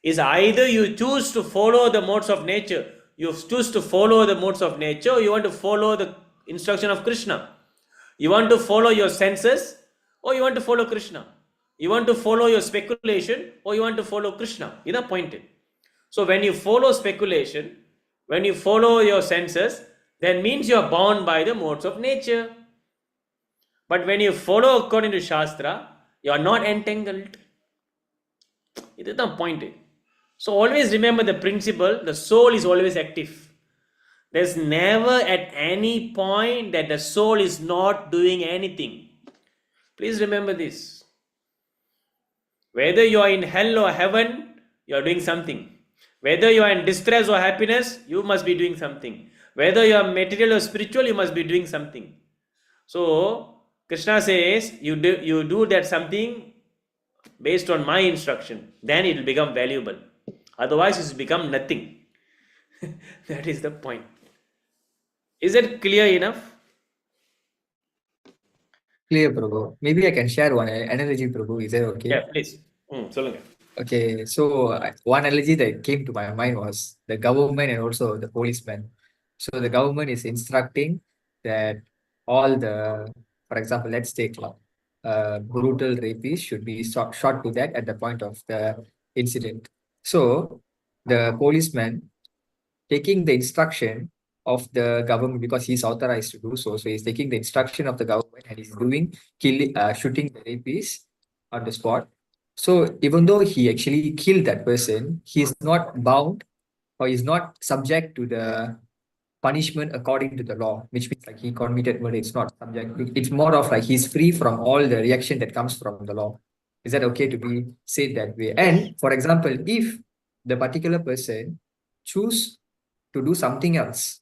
Is either you choose to follow the modes of nature, you choose to follow the modes of nature, or you want to follow the instruction of Krishna. You want to follow your senses, or you want to follow Krishna. You want to follow your speculation, or you want to follow Krishna. This is the point. So when you follow speculation, when you follow your senses, that means you are bound by the modes of nature. But when you follow according to Shastra, you are not entangled. This is the point. So always remember the principle, the soul is always active. There's never at any point that the soul is not doing anything. Please remember this. Whether you are in hell or heaven, you are doing something. Whether you are in distress or happiness, you must be doing something. Whether you are material or spiritual, you must be doing something. So Krishna says, you do that something based on my instruction, then it will become valuable. Otherwise, it will become nothing. That is the point. Is it clear enough? Clear, Prabhu. Maybe I can share one analogy, Prabhu. Is that okay? Yeah, please. சொல்லுங்க. Okay, so one analogy that came to my mind was the government and also the policeman. So the government is instructing that all the, for example, let's take brutal rapist should be shot to death at the point of the incident. So the policeman taking the instruction of the government because he's authorized to do so. So he's taking the instruction of the government and he's shooting the rapist on the spot. So even though he actually killed that person, he's not bound or he's not subject to the punishment according to the law, which means like he committed murder. It's not subject. It's more of like he's free from all the reaction that comes from the law. Is that okay to be said that way? And for example, if the particular person choose to do something else,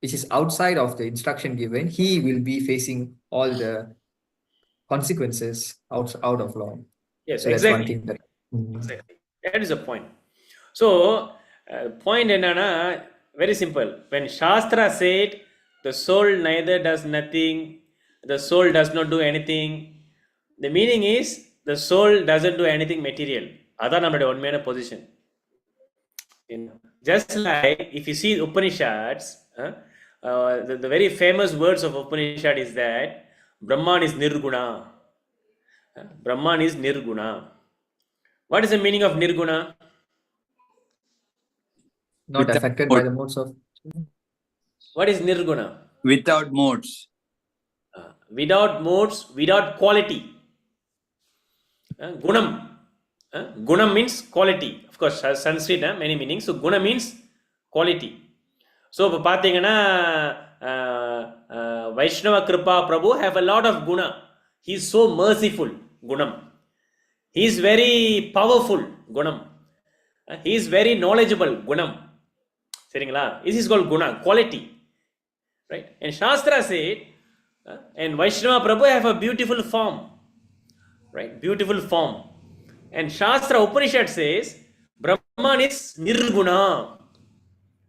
which is outside of the instruction given, he will be facing all the consequences out of law. Yes, So that's one exactly. thing that. Exactly. That is the point. So, point என்னன்னா, very simple. When Shastra said, the soul neither does nothing, the soul does not do anything, the meaning is, the soul doesn't do anything material. அதான் நம்மளுடைய உண்மையான position. Just like, if you see Upanishads, the very famous words of Upanishad is that, Brahman is Nirguna. Brahman is Nirguna. What is the meaning of Nirguna? Not Without affected by the modes of. What is Nirguna? Without modes. Without modes, without quality. Gunam. Gunam means quality. Of course, Sanskrit, many meanings. So, guna means quality. So, இப்போ பார்த்தீங்கன்னா Vaishnava Kripa Prabhu have a lot of guna. He is so merciful, gunam. He is very powerful, gunam. He is very knowledgeable, gunam. சரிங்களா? This is called guna, quality. Right? And Shastra said, and Vaishnava Prabhu have a beautiful form. Right? Beautiful form. And Shastra Upanishad says, Brahman is nirguna.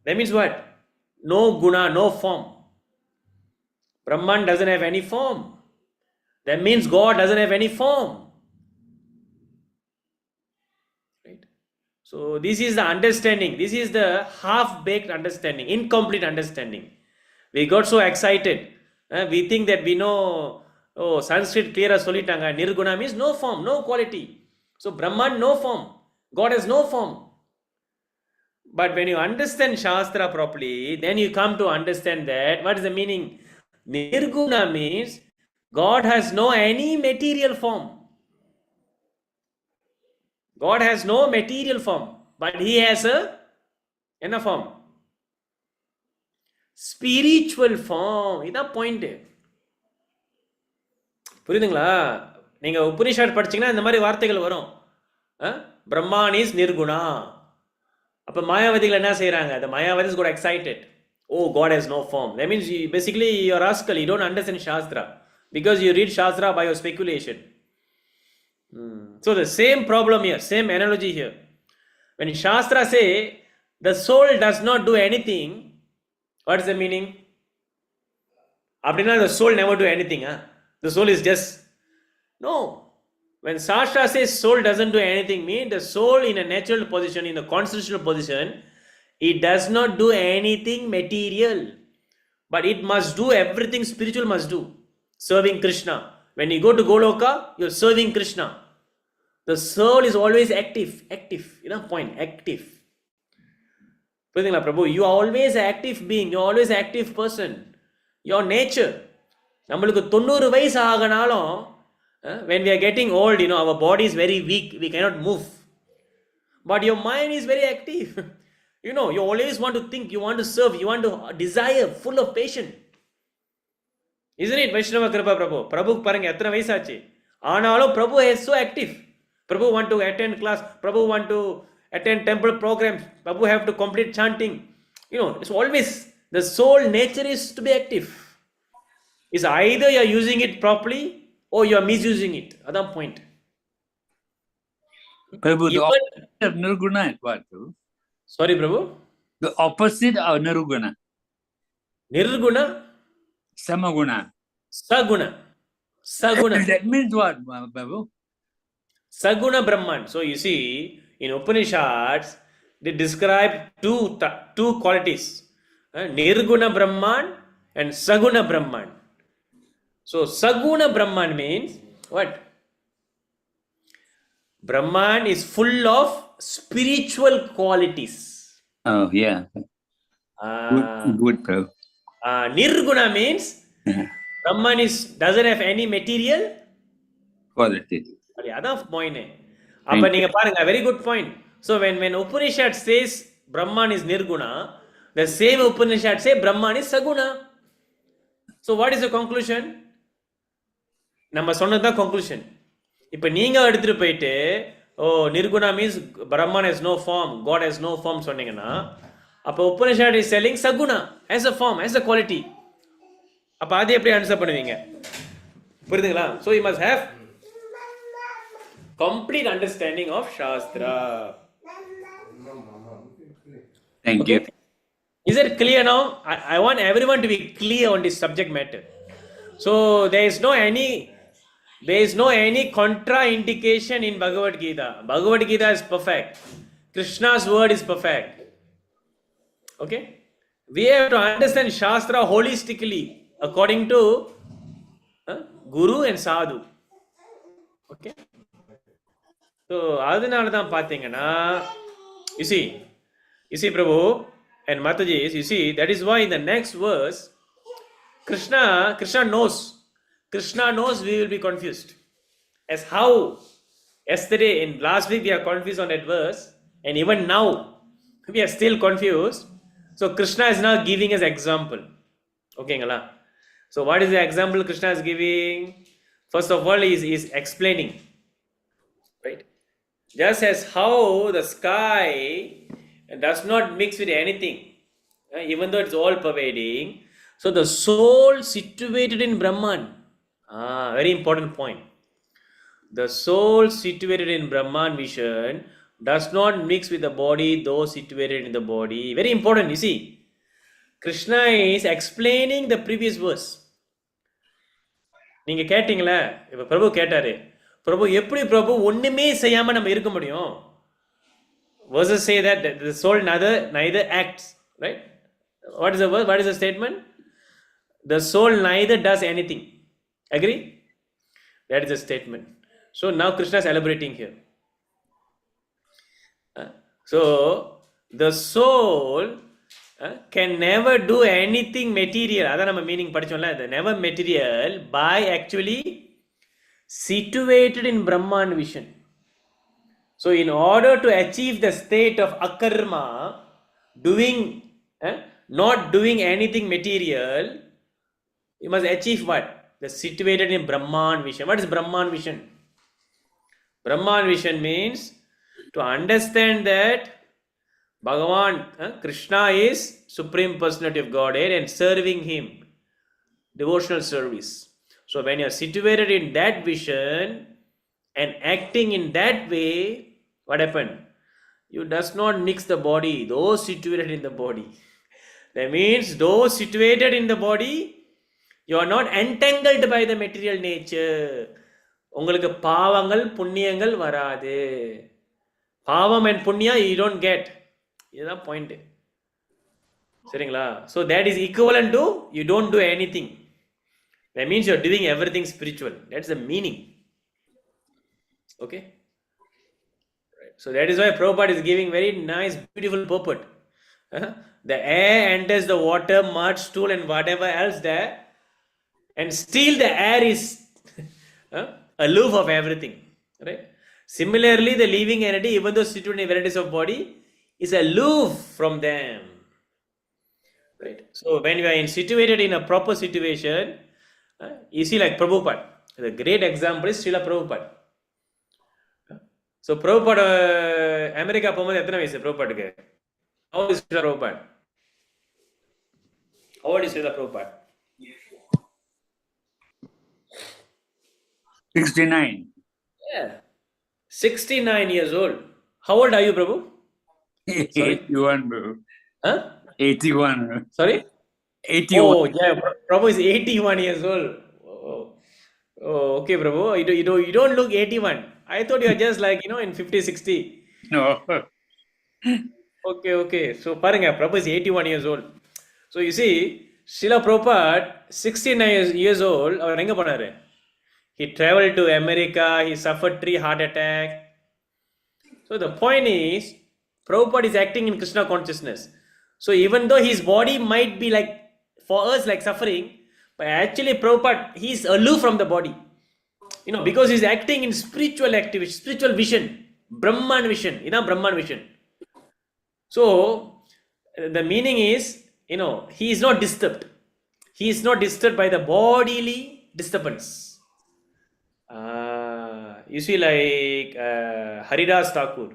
That means what? No guna, no form. Brahman doesn't have any form. That means God doesn't have any form. Right? So this is the understanding. This is the half-baked understanding, incomplete understanding. We got so excited. We think that we know, oh, Sanskrit clear solitanga. Nirguna means no form, no quality. So Brahman, no form. God has no form. But when you understand Shastra properly, then you come to understand that what is the meaning? Nirguna means God has no any material form. God has no material form, but He has a form. Spiritual form. இதான் point. புரியுதுங்களா? நீங்க உபனிஷத் படிச்சீங்கன்னா இந்த மாதிரி வார்த்தைகள் வரும். பிரம்மான் is நிர்குணா. அப்ப மாயாவதிகள் என்ன செய்யறாங்க? The Mayavadis got excited. Oh, God has no form. That means basically you are rascal. You don't understand Shastra because you read Shastra by your speculation. So the same problem here, same analogy here. When Shastra say the soul does not do anything, what is the meaning? அப்படின்னா the soul never do anything. The soul is just, no. When Shastra says soul doesn't do anything, means the soul in a natural position, in a constitutional position, it does not do anything material, but it must do everything spiritual must do. Serving Krishna. When you go to Goloka, you're serving Krishna. The soul is always active. Point, active. புரியுதுங்களா பிரபு? You are always an active being. You are always an active person. Your nature. நம்மளுக்கு 90 வயசு ஆகனாலும், when we are getting old, our body is very weak. We cannot move. But your mind is very active. You always want to think, you want to serve, you want to desire, full of patience. Isn't it Vaishnava Kripa Prabhu? Prabhu paranga எத்தனை வயசாச்சு ஆனாலும் Prabhu is so active. Prabhu want to attend class, Prabhu want to attend temple programs, Prabhu have to complete chanting. It's always the soul nature is to be active. It's either you are using it properly or you are misusing it. That's the point. Prabhu, the opposite of nirguna is what? Prabhu? Sorry, Prabhu? The opposite of nirguna. Nirguna? Samaguna. Saguna. That means what, Prabhu? Saguna Brahman. So you see, in Upanishads, they describe two qualities. Nirguna Brahman and Saguna Brahman. So Saguna Brahman means what? Brahman is full of spiritual qualities. Oh, yeah. Good, Prabhu. Nirguna means Brahman doesn't have any material Quality. அதான் point. அப்ப நீங்க பாருங்க, very good point. So when Upanishad says Brahman is nirguna, the same Upanishad say Brahman is saguna. So what is the conclusion? நம்ம சொன்னதுதான் conclusion. இப்ப நீங்க எடுத்துட்டு போயிட்டு nirguna means Brahman has no form, God has no form சொன்னீங்கன்னா, அப்ப Upanishad is selling saguna as a form, as a quality. அப்ப அதை எப்படி ஆன்சர் பண்ணுவீங்க? புரியுதுங்களா? So you must have complete understanding of Shastra. Thank you. Is it clear now? I want everyone to be clear on this subject matter. So there is no any contraindication in Bhagavad Gita. Bhagavad Gita is perfect. Krishna's word is perfect. Okay? We have to understand Shastra holistically according to Guru and Sadhu. Okay? So அதனால தான் பாத்தீங்கன்னா, you see Prabhu and Mataji, you see, that is why in the next verse Krishna knows we will be confused. As how yesterday in last week we are confused on that verse, And even now, we are still confused. So Krishna is now giving us example. Okay, so what is the example Krishna is giving? First of all, he is explaining, right? Just as how the sky does not mix with anything, even though it's all pervading. So the soul situated in Brahman, very important point. The soul situated in Brahman vision does not mix with the body, though situated in the body. Very important, you see. Krishna is explaining the previous verse. நீங்க கேட்டீங்களா? இப்ப பிரபு கேட்டாரு, பிரபு எப்படி பிரபு ஒண்ணுமே செய்யாம நம்ம இருக்க முடியும்? Verses say that the soul neither acts, right? What is the verse? What is the statement? The soul neither does anything. Agree? That is the statement. So now Krishna is elaborating here. So the soul can never do anything material. That's our meaning. The never material by actually situated in Brahman vision. So in order to achieve the state of akarma, not doing anything material, you must achieve what? The situated in Brahman vision. What is Brahman vision? Brahman vision means to understand that Bhagavan, Krishna is Supreme Personality of Godhead and serving Him, devotional service. So when you are situated in that vision and acting in that way, what happened? You does not mix the body, those situated in the body. That means those situated in the body, you are not entangled by the material nature. உங்களுக்கு பாவங்கள் புண்ணியங்கள் வராது. பாவம் and punya you don't get. இதுதான் point. சரிங்களா? So that is equivalent to you don't do anything. That means you are doing everything spiritual. That's the meaning. Okay? Right. So that is why Prabhupada is giving very nice, beautiful purport. The air enters the water, mud, stool and whatever else there, and still the air is aloof of everything. Right? Similarly, the living entity, even though situated in varieties of body, is aloof from them. Right? So when you are situated in a proper situation, you see like Prabhupada. The great example is Srila Prabhupada. So Prabhupada, America போகும்போது எத்தனை வயசு Prabhupada? How old is Srila Prabhupada? How old is Srila Prabhupada? 69. Yeah. 69 years old. How old are you, Prabhu? Sorry? 81, bro. Huh? 81. Sorry? 81. Oh, yeah. Prabhu is 81 years old. Oh, okay, Prabhu. You don't look 81. I thought you are just like, in 50, 60. No. Okay. So, paranga, Prabhu is 81 years old. So, you see, Srila Prabhupada, 69 years old, அவர் எங்க போனாரு? He traveled to America, he suffered 3 heart attacks. So, the point is, Prabhupada is acting in Krishna consciousness. So, even though his body might be like, for us, like suffering, but actually Prabhupada, he is aloof from the body. Because he is acting in spiritual activity, spiritual vision, Brahman vision, Brahman vision. So, the meaning is, he is not disturbed. He is not disturbed by the bodily disturbance. You see, like Haridas Thakur,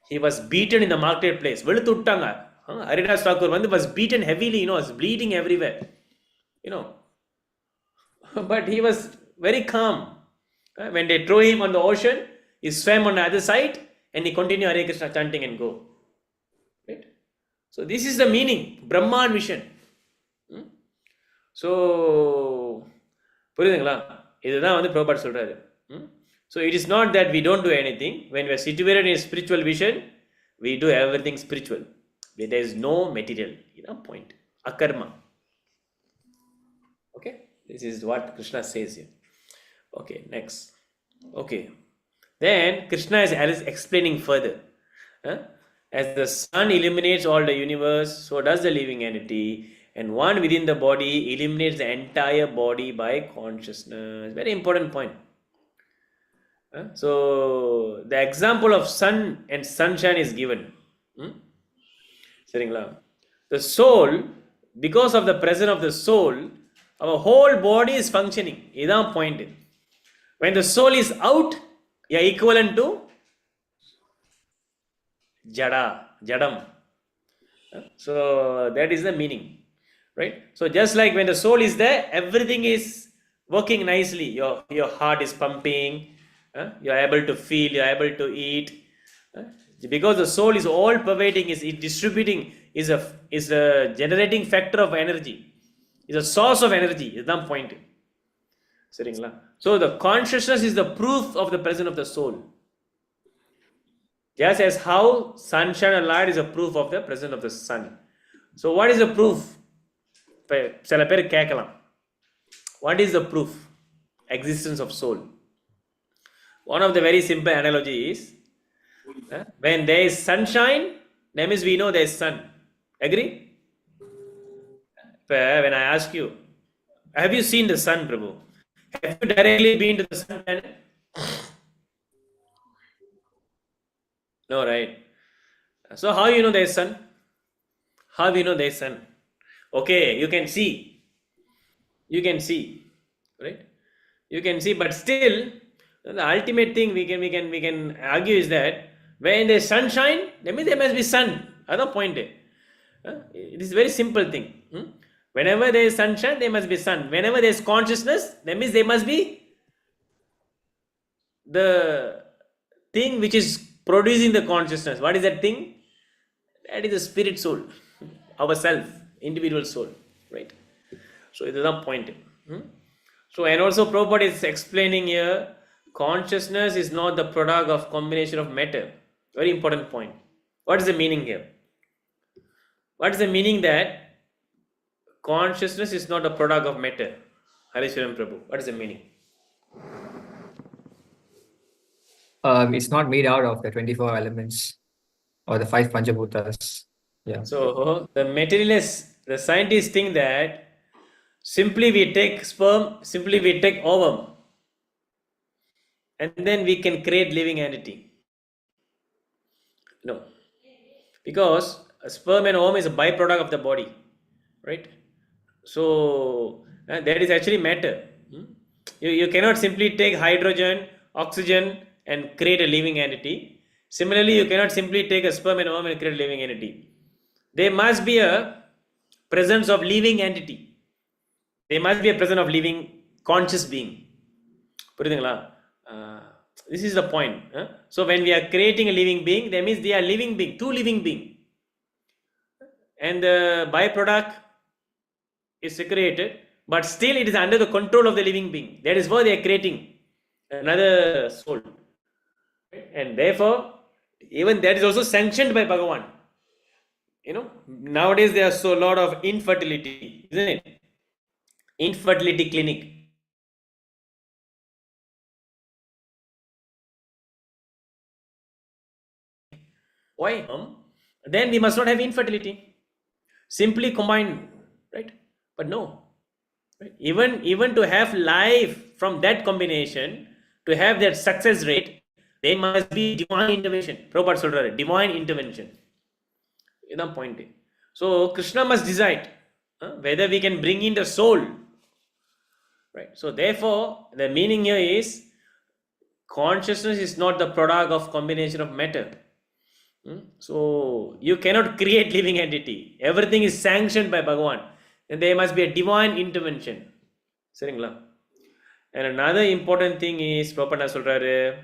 he was beaten in the marketplace. Haridas Thakur was beaten heavily, was bleeding everywhere. But he was very calm. When they throw him on the ocean, he swam on the other side and he continued Hare Krishna chanting and go. Right? So this is the meaning, Brahman vision. So, புரியுதுங்களா? இதுதான் Prabhupada சொல்றாரு. So it is not that we don't do anything. When we are situated in spiritual vision, we do everything spiritual. There is no material. Point. Akarma. Okay? This is what Krishna says here. Okay, next. Okay. Then Krishna is explaining further. As the sun illuminates all the universe, so does the living entity. And one within the body illuminates the entire body by consciousness. Very important point. So the example of sun and sunshine is given. Seringla. The soul, because of the presence of the soul, our whole body is functioning. Idan point. When the soul is out, you are equivalent to jadam. So that is the meaning, right? So just like when the soul is there, everything is working nicely. Your heart is pumping. You are able to feel. You are able to eat. Because the soul is all pervading, is distributing, is a generating factor of energy, is a source of energy. Is the point. So the consciousness is the proof of the presence of the soul. Just as how sunshine and light is a proof of the presence of the sun. So what is the proof? சில பேர் கேட்கலாம். What is the proof? Existence of soul. One of the very simple analogy is when there is sunshine, that means we know there is sun. Agree? When I ask you, have you seen the sun, Prabhu? Have you directly been to the sun planet? No, right? So how you know there is sun? How we know there is sun? Okay, you can see. You can see, right? You can see, but still, the ultimate thing we can argue is that when there is sunshine, that means there must be sun. That's the point. It is a very simple thing. Whenever there is sunshine, there must be sun. Whenever there is consciousness, that means there must be the thing which is producing the consciousness. What is that thing? That is the spirit soul, our self, individual soul, right? So it is the point. So and also Prabhupada is explaining here, consciousness is not the product of combination of matter. Very important point. What is the meaning here? What is the meaning that consciousness is not a product of matter? Harishwaran Prabhu, what is the meaning? It's not made out of the 24 elements or the 5 Panchabhutas. Yeah. So the materialists, the scientists think that simply we take sperm, simply we take ovum, and then we can create living entity. No, because a sperm and ovum is a byproduct of the body, right? So that is actually matter. You cannot simply take hydrogen, oxygen and create a living entity. Similarly, you cannot simply take a sperm and ovum and create a living entity. There must be a presence of living entity. There must be a presence of living conscious being. This is the point. So when we are creating a living being, that means they are living being, two living being. And the byproduct is created, but still it is under the control of the living being. That is why they are creating another soul. And therefore, even that is also sanctioned by Bhagavan. Nowadays there are so lot of infertility, isn't it? Infertility clinic. Why? Then we must not have infertility. Simply combine, right? But no. Right? Even to have life from that combination, to have that success rate, there must be divine intervention. Prabhupada சொல்றாரு, divine intervention. Idan point. So Krishna must decide whether we can bring in the soul. Right. So therefore, the meaning here is consciousness is not the product of combination of matter. So you cannot create living entity. Everything is sanctioned by Bhagavan. And there must be a divine intervention. Seringla. And another important thing is, Prabhupada சொல்றாரு,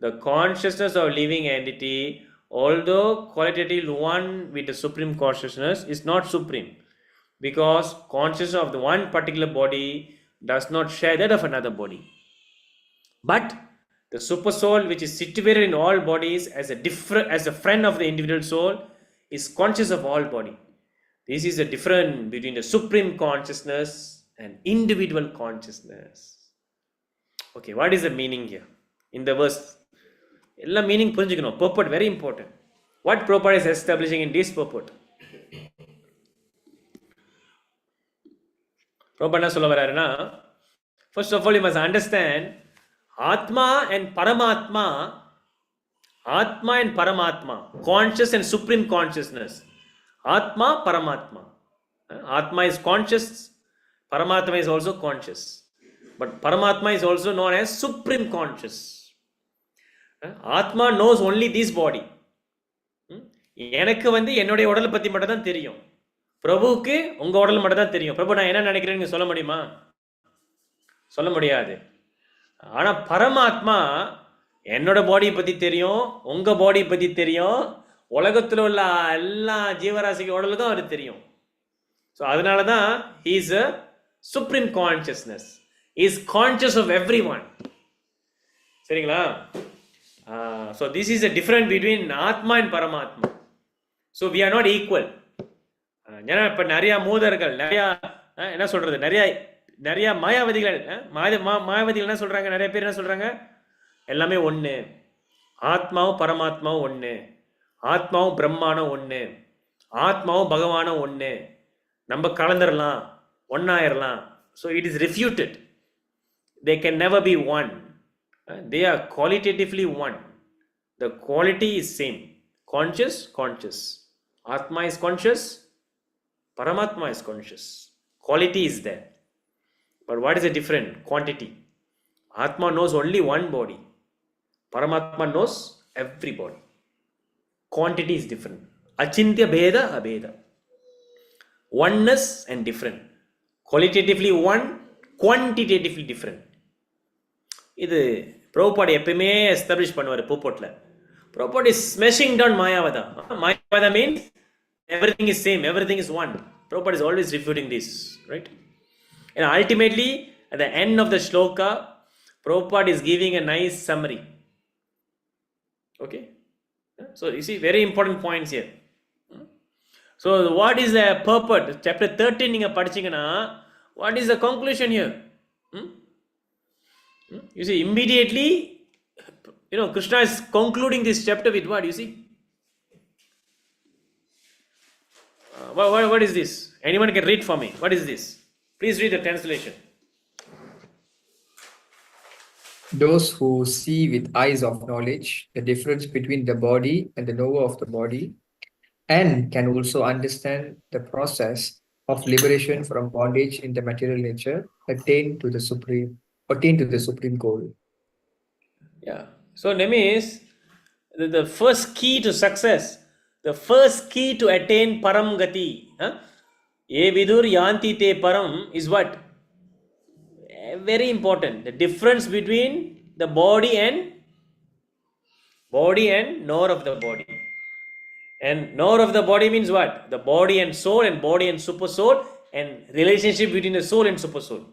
the consciousness of living entity, although qualitatively one with the supreme consciousness, is not supreme. Because consciousness of the one particular body does not share that of another body. But the super soul, which is situated in all bodies as a friend of the individual soul, is conscious of all body. This is the difference between the supreme consciousness and individual consciousness. Okay, what is the meaning here in the verse? Ella meaning புரிஞ்சுக்கணும். Purport very important. What Prabhupada is establishing in this purport? Prabhupada சொல்ல வராருன்னா, first of all you must understand Atma and Paramatma, Atma and Paramatma, conscious and supreme consciousness. Atma, Paramatma. Atma is conscious, Paramatma is also conscious. But Paramatma is also known as supreme conscious. Atma knows only this body. எனக்கு வந்து என்னுடைய உடலை பற்றி மட்டும் தான் தெரியும். பிரபுவுக்கு உங்கள் உடல் மட்டும் தான் தெரியும். பிரபு நான் என்ன நினைக்கிறேன்னு சொல்ல முடியுமா? சொல்ல முடியாது. ஆனால் பரமாத்மா என்னோட பாடியை பற்றி தெரியும், உங்கள் பாடியை பற்றி தெரியும், உலகத்தில் உள்ள எல்லா ஜீவராசிக்கு உடலுக்கும் அவருக்கு தெரியும். ஸோ அதனால தான் he is a supreme consciousness. He is conscious of everyone. சரிங்களா? So this is a difference between Atma and Paramatma. So we are not equal. ஏன்னா இப்போ நிறையா மூதர்கள், நிறையா என்ன சொல்கிறது, நிறையா மாயாவதிகள், மாயாவதிகள் என்ன சொல்கிறாங்க, நிறைய பேர் என்ன சொல்கிறாங்க, எல்லாமே ஒன்று, ஆத்மாவும் பரமாத்மாவும் ஒன்று, ஆத்மாவும் பிரம்மானும் ஒன்று, ஆத்மாவும் பகவானும் ஒன்று, நம்ம கலந்துடலாம், ஒன்றாயிரலாம். So it is refuted. They can never be one. They are qualitatively one. The quality is same. Conscious, conscious. Atma is conscious. Paramatma is conscious. Quality is there. But what is the different quantity? Atma knows only one body. Paramatma knows every body. Quantity is different. Achintya bheda abheda. Oneness and different. Qualitatively one, quantitatively different. இது பிரபுபாட் எப்பயுமே establish பண்ணுவார் பூப்போட்டில். Prabhupad is smashing down Mayavada. Mayavada means everything is same, everything is one. Prabhupada is always refuting this, right? And ultimately, at the end of the shloka, Prabhupada is giving a nice summary. Okay? So you see, very important points here. So what is the purport? Chapter 13 நீங்க படிச்சீங்கன்னா, what is the conclusion here? You see, immediately, Krishna is concluding this chapter with what? You see? What is this? Anyone can read for me. What is this? Please read the translation. Those who see with eyes of knowledge the difference between the body and the knower of the body, and can also understand the process of liberation from bondage in the material nature, attain to the supreme goal. Yeah. So that means the first key to success, the first key to attain param gati, ye vidur yanti te param, is what? Very important. The difference between the body and knower of the body. And knower of the body means what? The body and soul, and body and super soul, and relationship between the soul and super soul.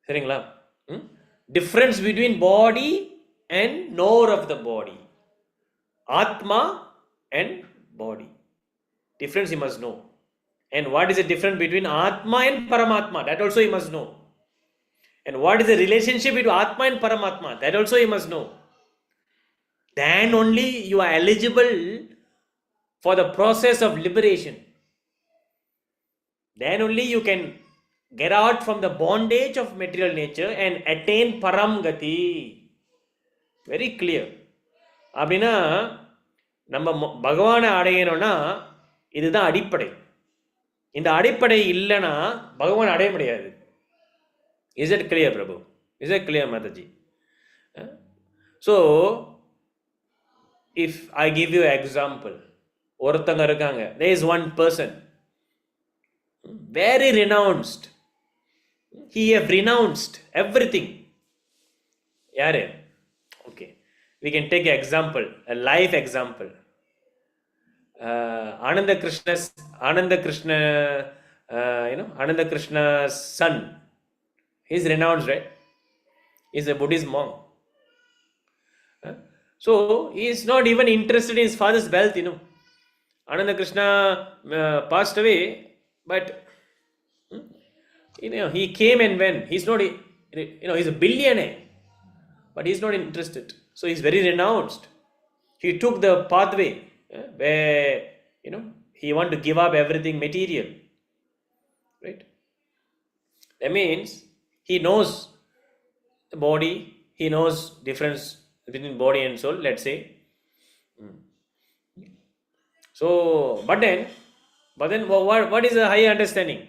சரிங்களா? Difference between body and knower of the body. Atma and body. Difference you must know. And what is the difference between Atma and Paramatma? That also you must know. And what is the relationship between Atma and Paramatma? That also you must know. Then only you are eligible for the process of liberation. Then only you can get out from the bondage of material nature and attain param gati. Very clear. அப்படின்னா நம்ம பகவானை அடையணும்னா இதுதான் அடிப்படை. இந்த அடிப்படை இல்லைன்னா பகவான் அடைய முடியாது. Is it clear Prabhu? Is it clear Mataji? So if I give you example, ஒருத்தங்க இருக்காங்க, there is one person very renounced. He have renounced everything. யாரு? Okay, we can take an example, a life example. Ananda Krishna's son, he's renounced, right? He's a Buddhist monk. So he is not even interested in his father's wealth. Ananda Krishna passed away, but he came and went. He's not, he's a billionaire, but he's not interested. So he's very renounced. He took the pathway where he want to give up everything material, right? That means he knows body, he knows difference between body and soul, let's say. So, but then what is a higher understanding?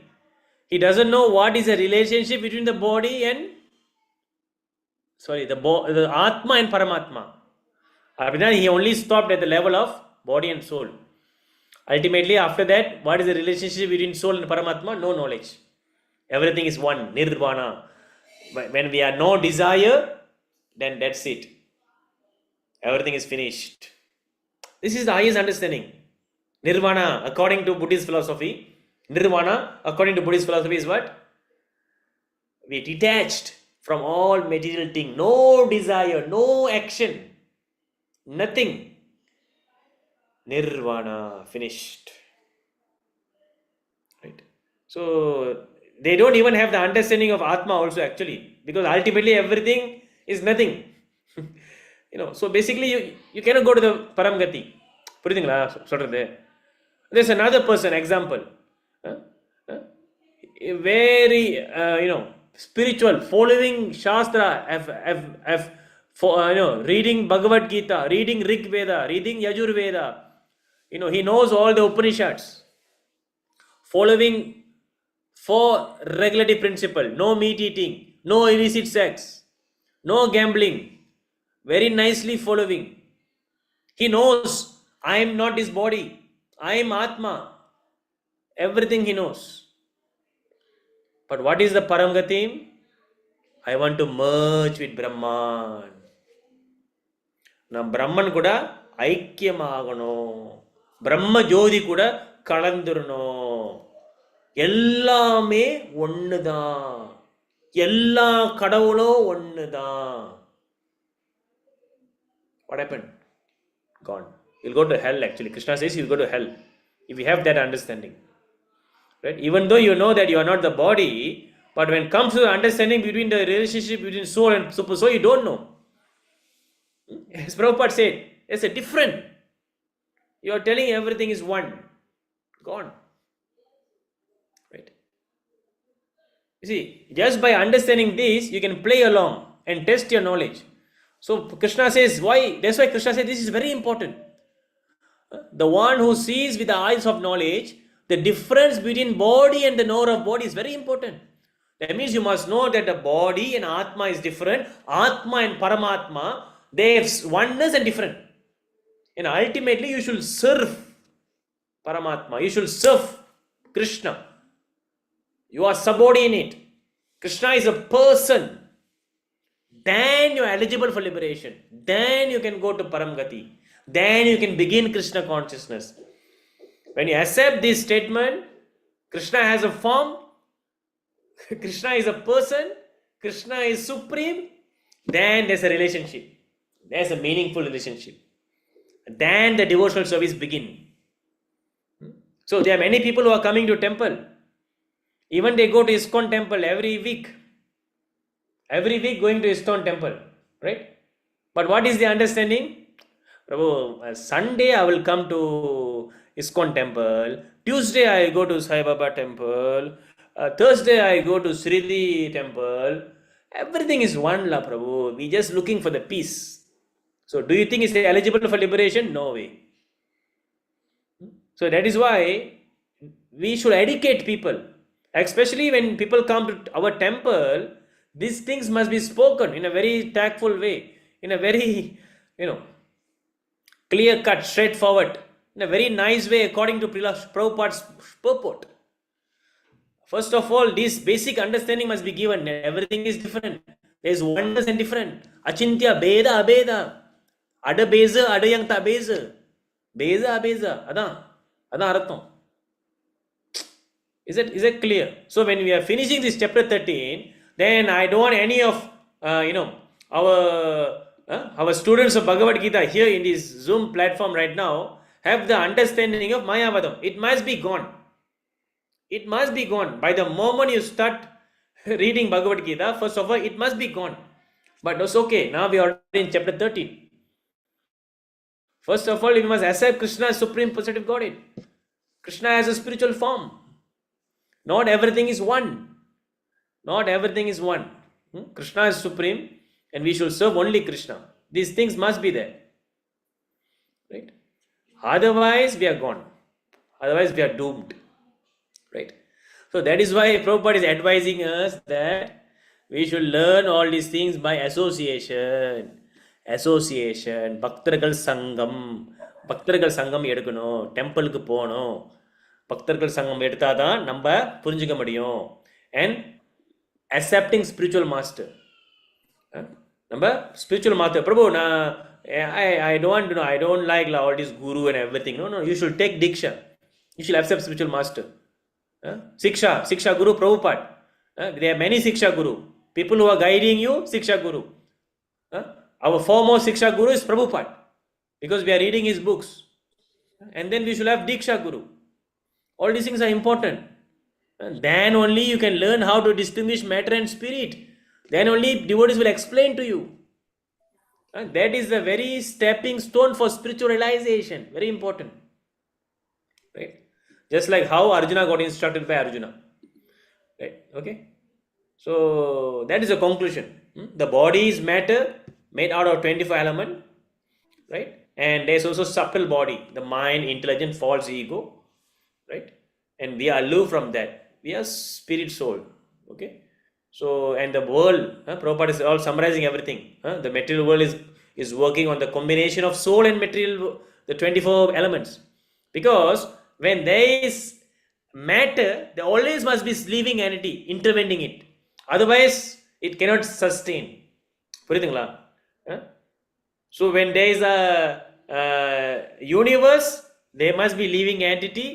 He doesn't know what is the relationship between the body and the Atma and Paramatma. He only stopped at the level of body and soul. Ultimately, after that, what is the relationship between soul and Paramatma? No knowledge. Everything is one, nirvana. When we are no desire, then that's it. Everything is finished. This is the highest understanding. Nirvana, according to Buddhist philosophy, nirvana, according to Buddhist philosophy, is what? We are detached from all material thing. No desire, no action, nothing. Nirvana, finished. Right? So, they don't even have the understanding of Atma also actually, because ultimately everything is nothing. So basically you cannot go to the Paramgati. புரியுதுங்களா சொல்றது? There's another person, example. Very, spiritual, following Shastra, reading Bhagavad Gita, reading Rig Veda, reading Yajur Veda. He knows all the Upanishads. Following 4 regulative principle, no meat eating, no illicit sex, no gambling, very nicely following. He knows, I am not this body, I am Atma, everything he knows. But what is the Paramgatim? I want to merge with Brahman. நான் பிரம்மன் கூட ஐக்கியமாகணும், பிரம்ம ஜோதி கூட கலந்துடணும். எல்லாமே ஒண்ணுதான், எல்லா கடவுளும் ஒண்ணுதான். What happened? Gone. You'll go to hell actually. Krishna says you'll go to hell if you have that understanding. Right? Even though you know that you are not the body, but when it comes to the understanding between the relationship between soul and super soul, you don't know. As Prabhupada said, it's a different. You are telling everything is one. Gone. Right? You see, just by understanding this, you can play along and test your knowledge. So Krishna says, why? That's why Krishna says this is very important. The one who sees with the eyes of knowledge, the difference between body and the knower of body is very important. That means you must know that the body and Atma is different. Atma and Paramatma, they have oneness and different. And ultimately you should serve Paramatma. You should serve Krishna. You are subordinate. Krishna is a person. Then you are eligible for liberation. Then you can go to Paramgati. Then you can begin Krishna consciousness. When you accept this statement, Krishna has a form, Krishna is a person, Krishna is supreme, then there's a relationship. There's a meaningful relationship. Then the devotional service begin. So there are many people who are coming to temple. Even they go to ISKCON temple every week. Every week going to ISKCON temple. Right? But what is the understanding? Prabhu, Sunday I will come to ISKCON temple. Tuesday I go to Sai Baba temple. Thursday I go to Sridi temple. Everything is one la Prabhu. We just looking for the peace. So do you think it's eligible for liberation? No way. So that is why we should educate people. Especially when people come to our temple, these things must be spoken in a very tactful way, in a very, clear cut, straightforward, in a very nice way according to Prabhupada's purport. First of all, this basic understanding must be given. Everything is different. There is oneness and different. Achintya, Beda, Abeda. Ada Beza, Ada yang ta Beza. Beza, Abeza. Adan Aratham. Is it clear? So when we are finishing this chapter 13, then I don't want any of our students of Bhagavad Gita here in this Zoom platform right now have the understanding of Mayavadam. It must be gone. It must be gone. By the moment you start reading Bhagavad Gita, first of all, it must be gone. But that's okay. Now we are in chapter 13. First of all, we must accept Krishna as Supreme Positive Godhead. Krishna has a spiritual form. Not everything is one. Not everything is one. Krishna is supreme and we should serve only Krishna. These things must be there. Right? Otherwise, we are gone. Otherwise, we are doomed. Right? So that is why Prabhupada is advising us that we should learn all these things by association. Association, Bhaktargal Sangam. Bhaktargal Sangam எடுக்கணும், டெம்பிளுக்கு போகணும், பக்தர்கள் சங்கம் எடுத்தாதான் நம்ம புரிஞ்சுக்க முடியும். And accepting spiritual master. நம்ம spiritual master, Prabhu, I don't know, I don't like all this guru and everything. No, you should take diksha. You should accept spiritual master. Siksha Guru Prabhupada. There are many Siksha Guru. People who are guiding you, Siksha Guru. Our foremost Siksha Guru is Prabhupada. Because we are reading his books. And then we should have Diksha Guru. All these things are important. Then only you can learn how to distinguish matter and spirit. Then only devotees will explain to you. That is the very stepping stone for spiritual realization. Very important. Right? Just like how Arjuna got instructed by Arjuna. Right? Okay? So that is a conclusion. The body is matter made out of 25 elements. Right? And there is also subtle body, the mind, intelligence, false ego. Right? And we are aloof from that. We are spirit soul. Okay? So, and the world, Prabhupada is all summarizing everything. The material world is working on the combination of soul and material, the 24 elements. Because when there is matter, there always must be living entity intervening it. Otherwise, it cannot sustain. புரியுதுங்களா? So when there is a universe, there must be living entity,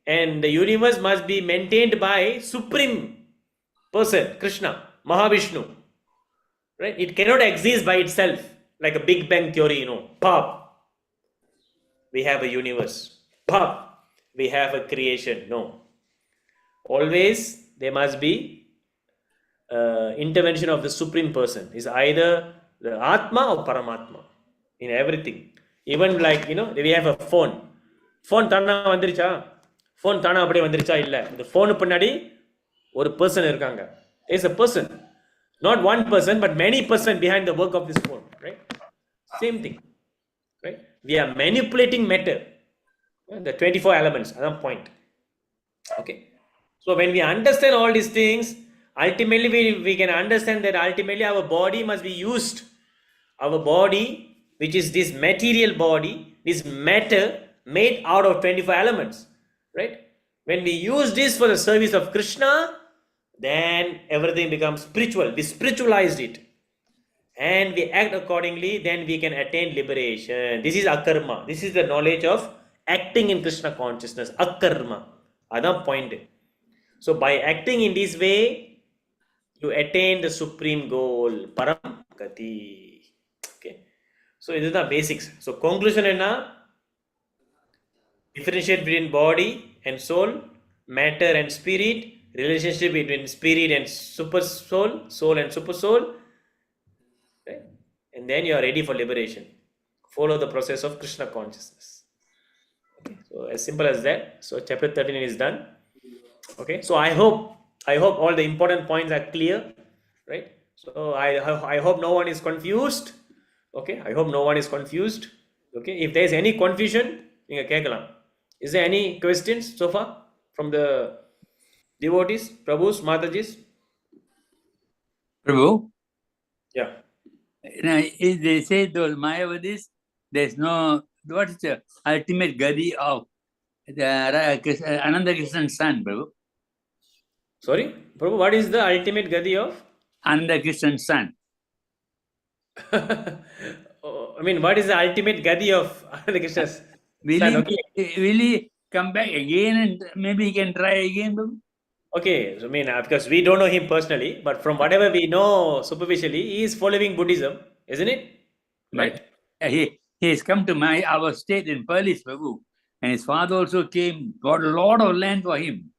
and the universe must be maintained by supreme person, Krishna, Mahavishnu. Right? It cannot exist by itself like a Big Bang theory, Pop. We have a universe. Pop. We have a creation. No. Always there must be intervention of the supreme person. Is either the Atma or Paramatma in everything. Even like, we have a phone. Phone தானா வந்துருச்சா? Phone தானா அப்படியே வந்துருச்சா? இல்ல. இந்த phone பின்னாடி ஒரு person இருக்காங்க. There is a person. Not one person, but many person behind the work of this phone. Right? Same thing. Right? We are manipulating matter. The 24 elements. That's the point. Okay. So when we understand all these things, ultimately we can understand that ultimately our body must be used. Our body, which is this material body, this matter made out of 25 elements. Right? When we use this for the service of Krishna, then everything becomes spiritual. We spiritualized it. And we act accordingly, then we can attain liberation. This is akarma. This is the knowledge of acting in Krishna consciousness. Akarma. That's the point. So by acting in this way, you attain the supreme goal. Param Gati. Okay. So this is the basics. So conclusion is differentiate between body and soul, matter and spirit, relationship between spirit and super soul, soul and super soul. Right? And then you are ready for liberation. Follow the process of Krishna consciousness. Okay. So as simple as that. So chapter 13 is done. Okay. So I hope all the important points are clear. Right? So I hope no one is confused. Okay. I hope no one is confused. Okay. If there is any confusion, is there any questions so far from the devotees, Prabhus, Matajis? Prabhu, Yeah. if they say those Mayavadis, there's no, what is the ultimate gadi of the Ananda Krishna's son, Prabhu? Sorry, Prabhu, what is the ultimate gadi of? Ananda Krishna's son. I mean, what is the ultimate gadi of Ananda Krishna's son? Will he come back again and maybe he can try again, Prabhu? Okay, so I mean, because we don't know him personally, but from whatever we know superficially, he is following Buddhism, isn't it? Right? He has come to our state in Perlis, Prabhu, and his father also came, got a lot of land for him.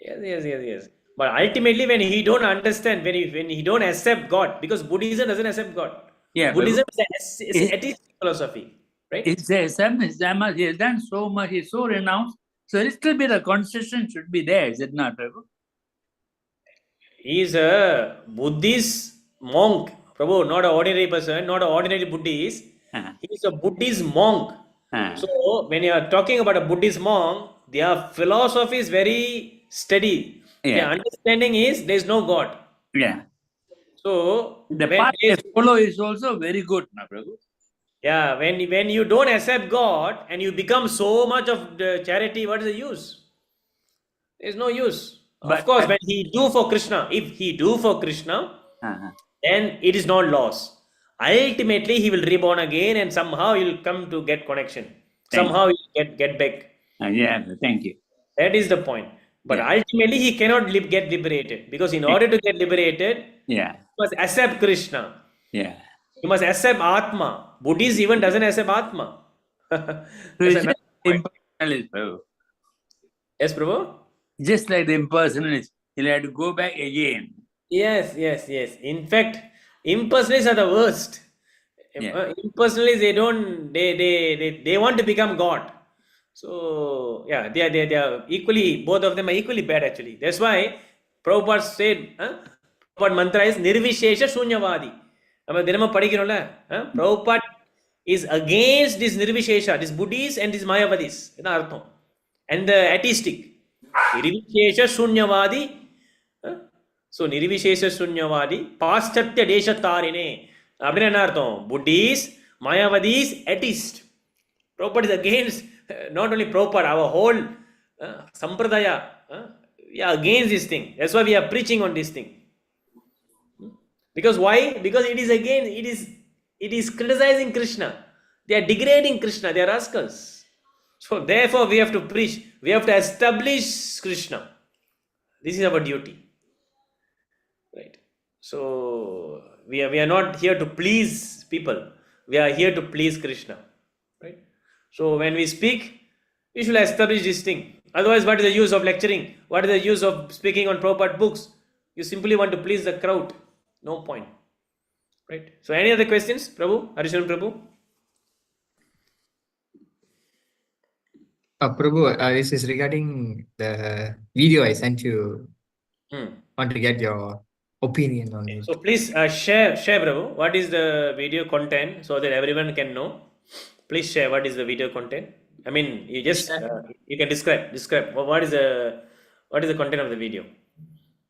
Yes. But ultimately, when he don't understand, when he don't accept God, because Buddhism doesn't accept God. Yeah, Buddhism is an atheistic philosophy, right? He has done so much, he's so renounced. So a little bit of concession should be there, is it not, Prabhu? He is a Buddhist monk. Prabhu, not an ordinary person, not an ordinary Buddhist. Uh, He is a Buddhist monk. uh, So when you are talking about a Buddhist monk, their philosophy is very steady. Their yeah, understanding is there is no God. yeah. So The when path they follow is also very good, na Prabhu. yeah, when you don't accept God and you become so much of the charity, what is the use? There is no use. Of But course, when he do for Krishna, if he do for Krishna, uh, then it is not loss. Ultimately, he will reborn again, and somehow he will come to get connection. Thank Somehow he will get back. yeah, thank you. That is the point. But Yeah. ultimately, he cannot get liberated, because in order to get liberated, Yeah, you must accept Krishna. yeah. You must accept Atma. Buddhist even doesn't accept Atma. So That's it's another just point. impersonalist, Prabhu. Yes, Prabhu? Just like the impersonalist, he'll have to go back again. Yes, yes, yes. In fact, impersonalists are the worst. Yeah. Impersonalists, they want to become God. So yeah, they are equally, both of them are equally bad actually. That's why Prabhupada said, Prabhupada mantra is Nirvishesha Shunyavadi. நம்ம தினமும் படிக்கிறோம்ல, Prabhupada is against this Nirvishesha, this Buddhists and this Mayavadis. இதான் அர்த்தம். And the atheistic. Nirvishesha Shunyavadi. So நிர்விசேஷ சூன்யவாதி பாশ্চাত্য தேசத்தாரினே அப்படின்னு என்ன அர்த்தம்? புத்திஸ், மாயாவதிஸ், எட்டிஸ்ட். Prabhupada is against, not only Prabhupada, our whole sampradaya, we are against this thing. That's why we are preaching on this thing. Because why? Because it is again, it is criticizing Krishna. They are degrading Krishna. They are rascals. So therefore we have to preach. We have to establish Krishna. This is our duty. Right. So we are not here to please people. We are here to please Krishna. Right. So when we speak, we should establish this thing. Otherwise, what is the use of lecturing? What is the use of speaking on Prabhupada books? You simply want to please the crowd. No point. Right. So any other questions, Prabhu? Harishan Prabhu? Prabhu, this is regarding the video I sent you. Want to get your opinion on it. So please share, Prabhu. What is the video content so that everyone can know? Please share what is the video content. I mean, you just you can describe. What is the content of the video?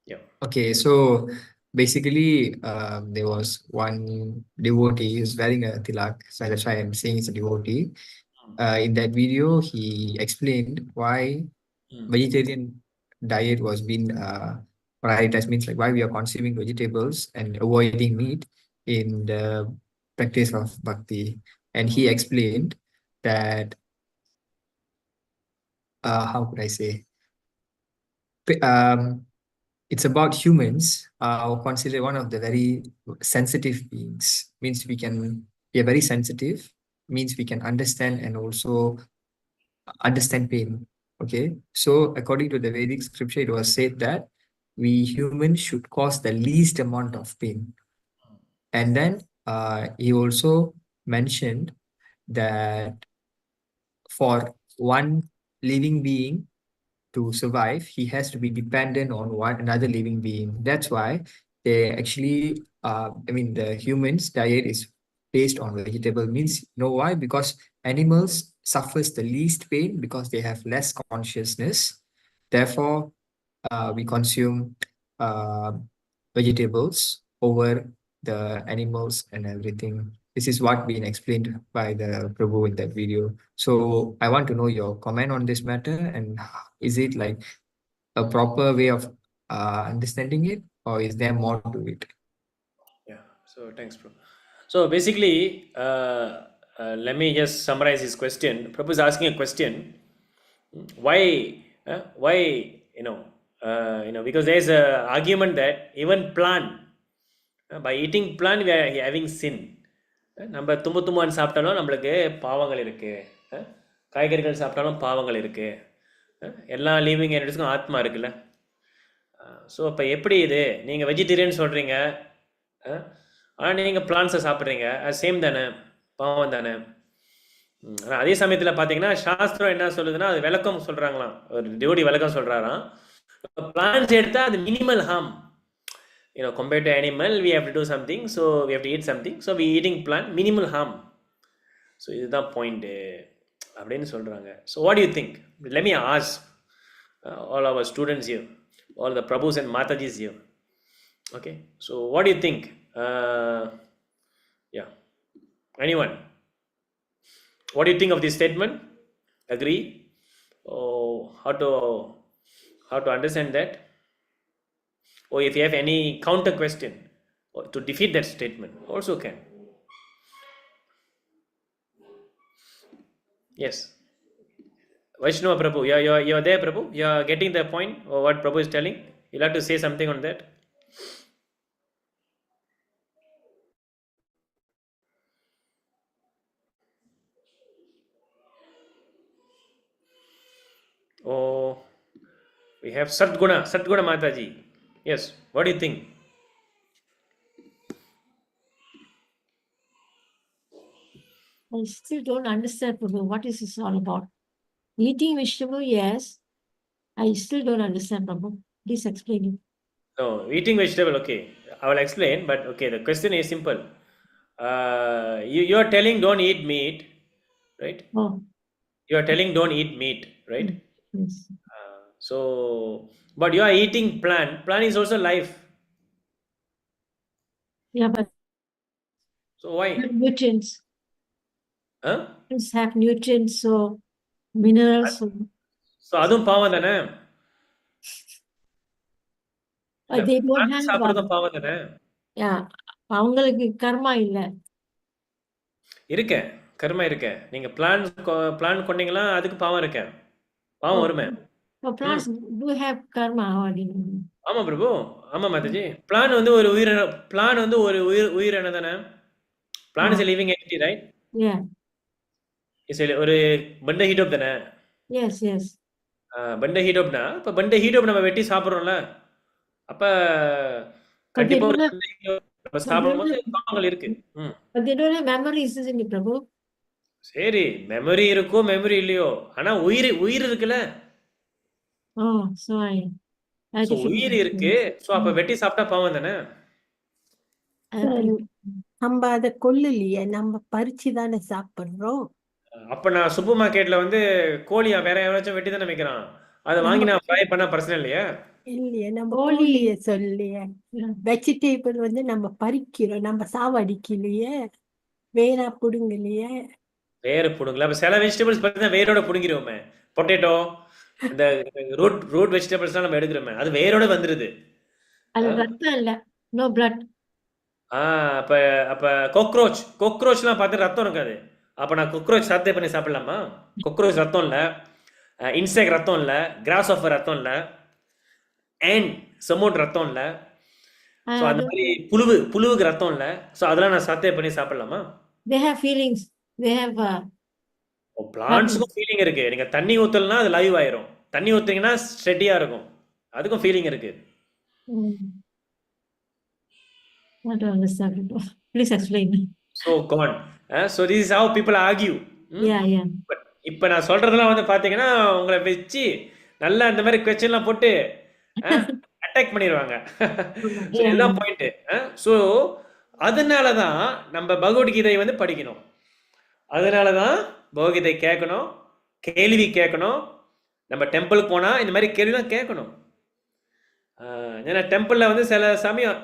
Yeah. Okay, so basically, there was one devotee who's wearing a tilak, so that's why I'm saying it's a devotee. In that video, he explained why vegetarian diet was being prioritized, means like why we are consuming vegetables and avoiding meat in the practice of bhakti. And he explained that, how could I say? It's about humans are considered one of the very sensitive beings. Means we are very sensitive, means we can understand and also understand pain. Okay, so according to the Vedic scripture, it was said that we humans should cause the least amount of pain. And then he also mentioned that for one living being to survive, he has to be dependent on another living being. That's why they actually, the humans' diet is based on vegetable. Means, you know why? Because animals suffers the least pain because they have less consciousness. Therefore, we consume vegetables over the animals and everything. This is what being explained by the Prabhu in that video. So I want to know your comment on this matter, and is it like a proper way of understanding it, or is there more to it? Yeah. So thanks, bro. So basically, let me just summarize his question. Prabhu is asking a question. Why? Because there is a argument that even plant, by eating plant, we are having sin. நம்ம தும்புன்னு சாப்பிட்டாலும் நம்மளுக்கு பாவங்கள் இருக்கு. காய்கறிகள் சாப்பிட்டாலும் பாவங்கள் இருக்கு. எல்லா லிவிங் என்டிட்டிஸ்க்கும் ஆத்மா இருக்குல்ல. ஸோ இப்போ எப்படி இது? நீங்கள் வெஜிடேரியன் சொல்கிறீங்க, ஆனால் நீங்கள் பிளான்ஸை சாப்பிட்றீங்க, அது சேம் தானே, பாவம் தானே. ஆனால் அதே சமயத்தில் பார்த்தீங்கன்னா சாஸ்திரம் என்ன சொல்லுதுன்னா, அது விளக்கம் சொல்கிறாங்களாம். ஒரு டிவோடி விளக்கம் சொல்கிறாராம், பிளான்ஸ் எடுத்தால் அது minimal harm. compared to animal, we have to do something, so we have to eat something, so we eating plant, minimal harm. So இதுதான் பாயிண்ட் அப்படின்னு சொல்றாங்க. So what do you think? Let me ask all our students here, all the Prabhus and Matajis here. Okay, so what do you think? Yeah, anyone? What do you think of this statement? Agree? Or how to understand that? Or if you have any counter question or to defeat that statement, also can. Yes. Vaishnava Prabhu, you're there, Prabhu? You're getting the point or what Prabhu is telling? You'll have to say something on that. Oh, we have Satguna Mataji. Yes, what do you think? I still don't understand, Prabhu, what is this all about? Eating vegetable, yes. I still don't understand, Prabhu. Please explain it. No, eating vegetable, okay. I will explain, but okay, the question is simple. You are telling don't eat meat, right? Oh, You are telling don't eat meat, right? yes. So, but you are eating plant. Plant is also life. Yeah, but So why? nutrients. Huh? Plants have nutrients, so minerals. So அதுவும் பாவம் தானே? They don't have. சாப்பிடுறதும் பாவம் தானே? Yeah, அவங்களுக்கு கர்மா இல்ல. இருக்க கர்மா இருக்க. நீங்க பிளான் கொண்டீங்களா அதுக்கு பாவம் இருக்க. பாவம் வருமே. So plants do have karma. ஆமா பிரபு, ஆமா மாதாஜி. பிளான் வந்து ஒரு உயிரினம் தானே? Plan is a living entity, right? Yeah. ஒரு பண்ட ஹீட் தானே? Yes, yes. பண்ட ஹீட் அப்ப பண்ட ஹீட் நம்ம வெட்டி சாப்பிடுறோம்ல, அப்ப கண்டிப்பா நம்ம சாப்பிடும்போது பாவங்கள் இருக்கு. But they don't have memories, isn't it, Prabhu? சரி, மெமரி இருக்கோ மெமரி இல்லையோ, ஆனா உயிர் இருக்குல்ல. Oh, sorry. So உயிர் இருக்கு, சோ அப்ப வெட்டி சாப்பிட்டா பாவம் தானே? நம்ம அதை கொல்லலையே, நம்ம பறிச்சு தானே சாப்பிடுறோம். அப்ப நான் சூப்பர் மார்க்கெட்ல வந்து கோழியா வேற யாராச்சும் வெட்டி தானே வைக்கிறான், அதை வாங்கி நான் ஃப்ரை பண்ணா பிரச்சனை இல்லையா? இல்லையே, நம்ம கோழிய சொல்லியே, வெஜிடேபிள் வந்து நம்ம பறிக்கிறோம், நம்ம சாவடிக்கலையே, வேறா புடுங்கலையே. வேற புடுங்கல. அப்ப சில வெஜிடபிள்ஸ் பார்த்தீங்கன்னா வேரோட புடுங்கிடுவோமே. பொட்டேட்டோ, இந்த ரூட் வெஜிடபிள்ஸ்லாம் நம்ம எடுக்கிறோமே, அது வேரோட வந்துருது. அது ரத்தம் இல்ல, நோ பிளட். அப்ப கோக்ரோச்லாம் பார்த்து ரத்தம் இருக்காது. அப்ப நான் கோக்ரோச் சாத்தே பண்ணி சாப்பிடலாமா? கோக்ரோச் ரத்தம் இல்ல, இன்செக்ட் ரத்தம் இல்ல, கிராஸ் ஆஃபர் ரத்தம் இல்ல, அண்ட் சமோட் ரத்தம் இல்ல. சோ அந்த மாதிரி புழுவுக்கு ரத்தம் இல்ல. சோ அதெல்லாம் நான் சாத்தே பண்ணி சாப்பிடலாமா? They have feelings. They have பிளான்ட்ஸ்க்கும் ஃபீலிங் இருக்கு. நீங்க தண்ணி ஊத்தலனா அது லைவ் ஆயிரும். தண்ணி ஊத்துனீங்கன்னா ஸ்டெடியா இருக்கும். அதுக்கும் ஃபீலிங் இருக்கு. I don't understand. Please explain. So gone. So this is how people argue. Yeah. But இப்ப நான் சொல்றதெல்லாம் வந்து பாத்தீங்கன்னா உங்களை வச்சு நல்லா இந்த மாதிரி கொஸ்டின்லாம் போட்டு அட்டாக் பண்ணிடுவாங்க. இதுதான் பாயிண்ட். ஸோ அதனாலதான் நம்ம பகவத்கீதை வந்து படிக்கணும். அதனாலதான் பகவத்கீதை கேட்கணும், கேள்வி கேட்கணும். நம்ம டெம்பிளுக்கு போனா இந்த மாதிரி கேள்விலாம் கேட்கணும். ஏன்னா டெம்பிள்ல வந்து சில சமயம்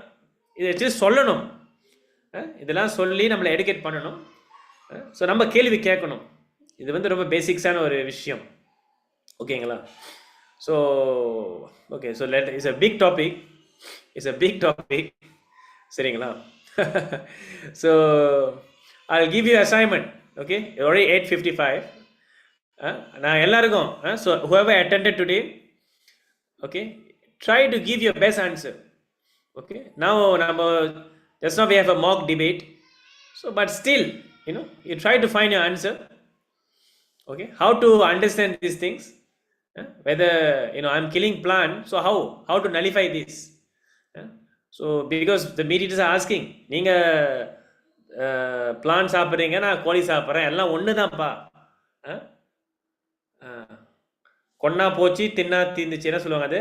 இதை வச்சு சொல்லணும், இதெல்லாம் சொல்லி நம்மளை எடுக்கேட் பண்ணணும். ஸோ நம்ம கேள்வி கேட்கணும். இது வந்து ரொம்ப பேசிக்ஸான ஒரு விஷயம். ஓகேங்களா? So okay, so it's a big topic. சரிங்களா? So I'll give you assignment. Okay, already 8:55. நான் எல்லாருக்கும், so whoever attended today, okay, try to give your best answer. Okay, now just now we have a mock debate. So but still, you try to find your answer. Okay, how to understand these things, whether I'm killing plant, so how to nullify this. So because the mediators are asking, நீங்க plan சாப்பிட்றீங்க, நான் கோழி சாப்பிட்றேன், எல்லாம் ஒண்ணுதான்ப்பா. கொன்னா போச்சு தின்னா தீந்துச்சு, என்ன சொல்லுவாங்க, அது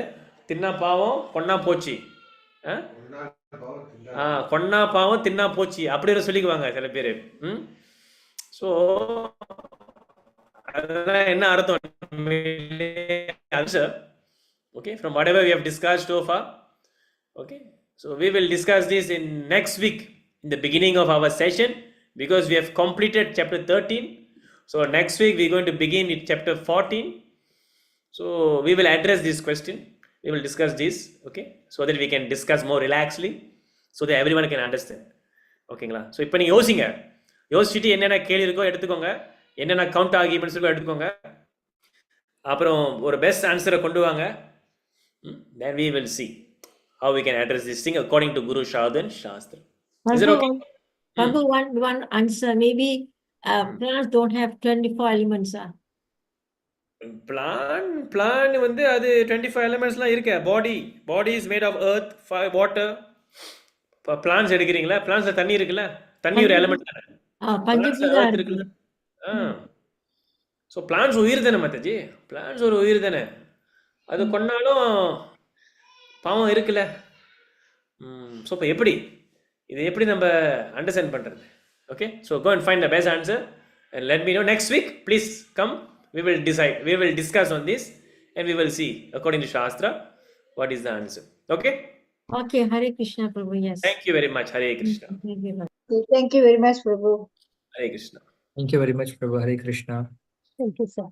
தின்னா பாவம் கொன்னா போச்சு. கொன்னா பாவம் தின்னா போச்சு அப்படி ஒரு சொல்லிக்குவாங்க சில பேர். ஸோ அதெல்லாம் என்ன அர்த்தம்? Answer. Okay, from whatever we have discussed so far. Okay, so we will discuss this in next week in the beginning of our session, because we have completed chapter 13. So next week we are going to begin with chapter 14. So we will address this question. We will discuss this, okay, so that we can discuss more relaxedly, so that everyone can understand. ஓகேங்களா? So இப்போ நீங்கள் யோசிச்சுட்டு என்னென்ன கேள்வி இருக்கோ எடுத்துக்கோங்க, என்னென்ன count arguments இருக்கோ எடுத்துக்கோங்க, அப்புறம் ஒரு பெஸ்ட் ஆன்சரை கொண்டு வாங்க. Then we will see how we can address this thing according to Guru Shadhan Shastra. Is it okay? Prabhu, one answer. Maybe plants don't have 24 elements. Plan வந்து அது 25 எலிமெண்ட்ஸ்லாம் இருக்கு. Body is made of earth, water. இப்போ plants எடுக்கிறீங்களா? பிளான்ஸ்ல தண்ணி இருக்குல்ல, தண்ணி ஒரு எலிமெண்ட் தானே. எர்த் இருக்குல்ல. ஸோ பிளான்ஸ் உயிர் தானே மாதாஜி, பிளான்ஸ் ஒரு உயிர் தானே. அது கொண்டாலும் பாவம் இருக்குல்ல. ஸோ இப்போ இது எப்படி நம்ம அண்டர்ஸ்டாண்ட் பண்ணுறது? Okay, so go and find the best answer and let me know. Next week please come, we will decide, we will discuss on this, and we will see according to Shastra what is the answer. Okay? Okay, Hare Krishna, Prabhu, yes. Thank you very much. Hare Krishna. Thank you very much, Prabhu. Hare Krishna. Thank you very much, Prabhu. Hare Krishna. Thank you, sir.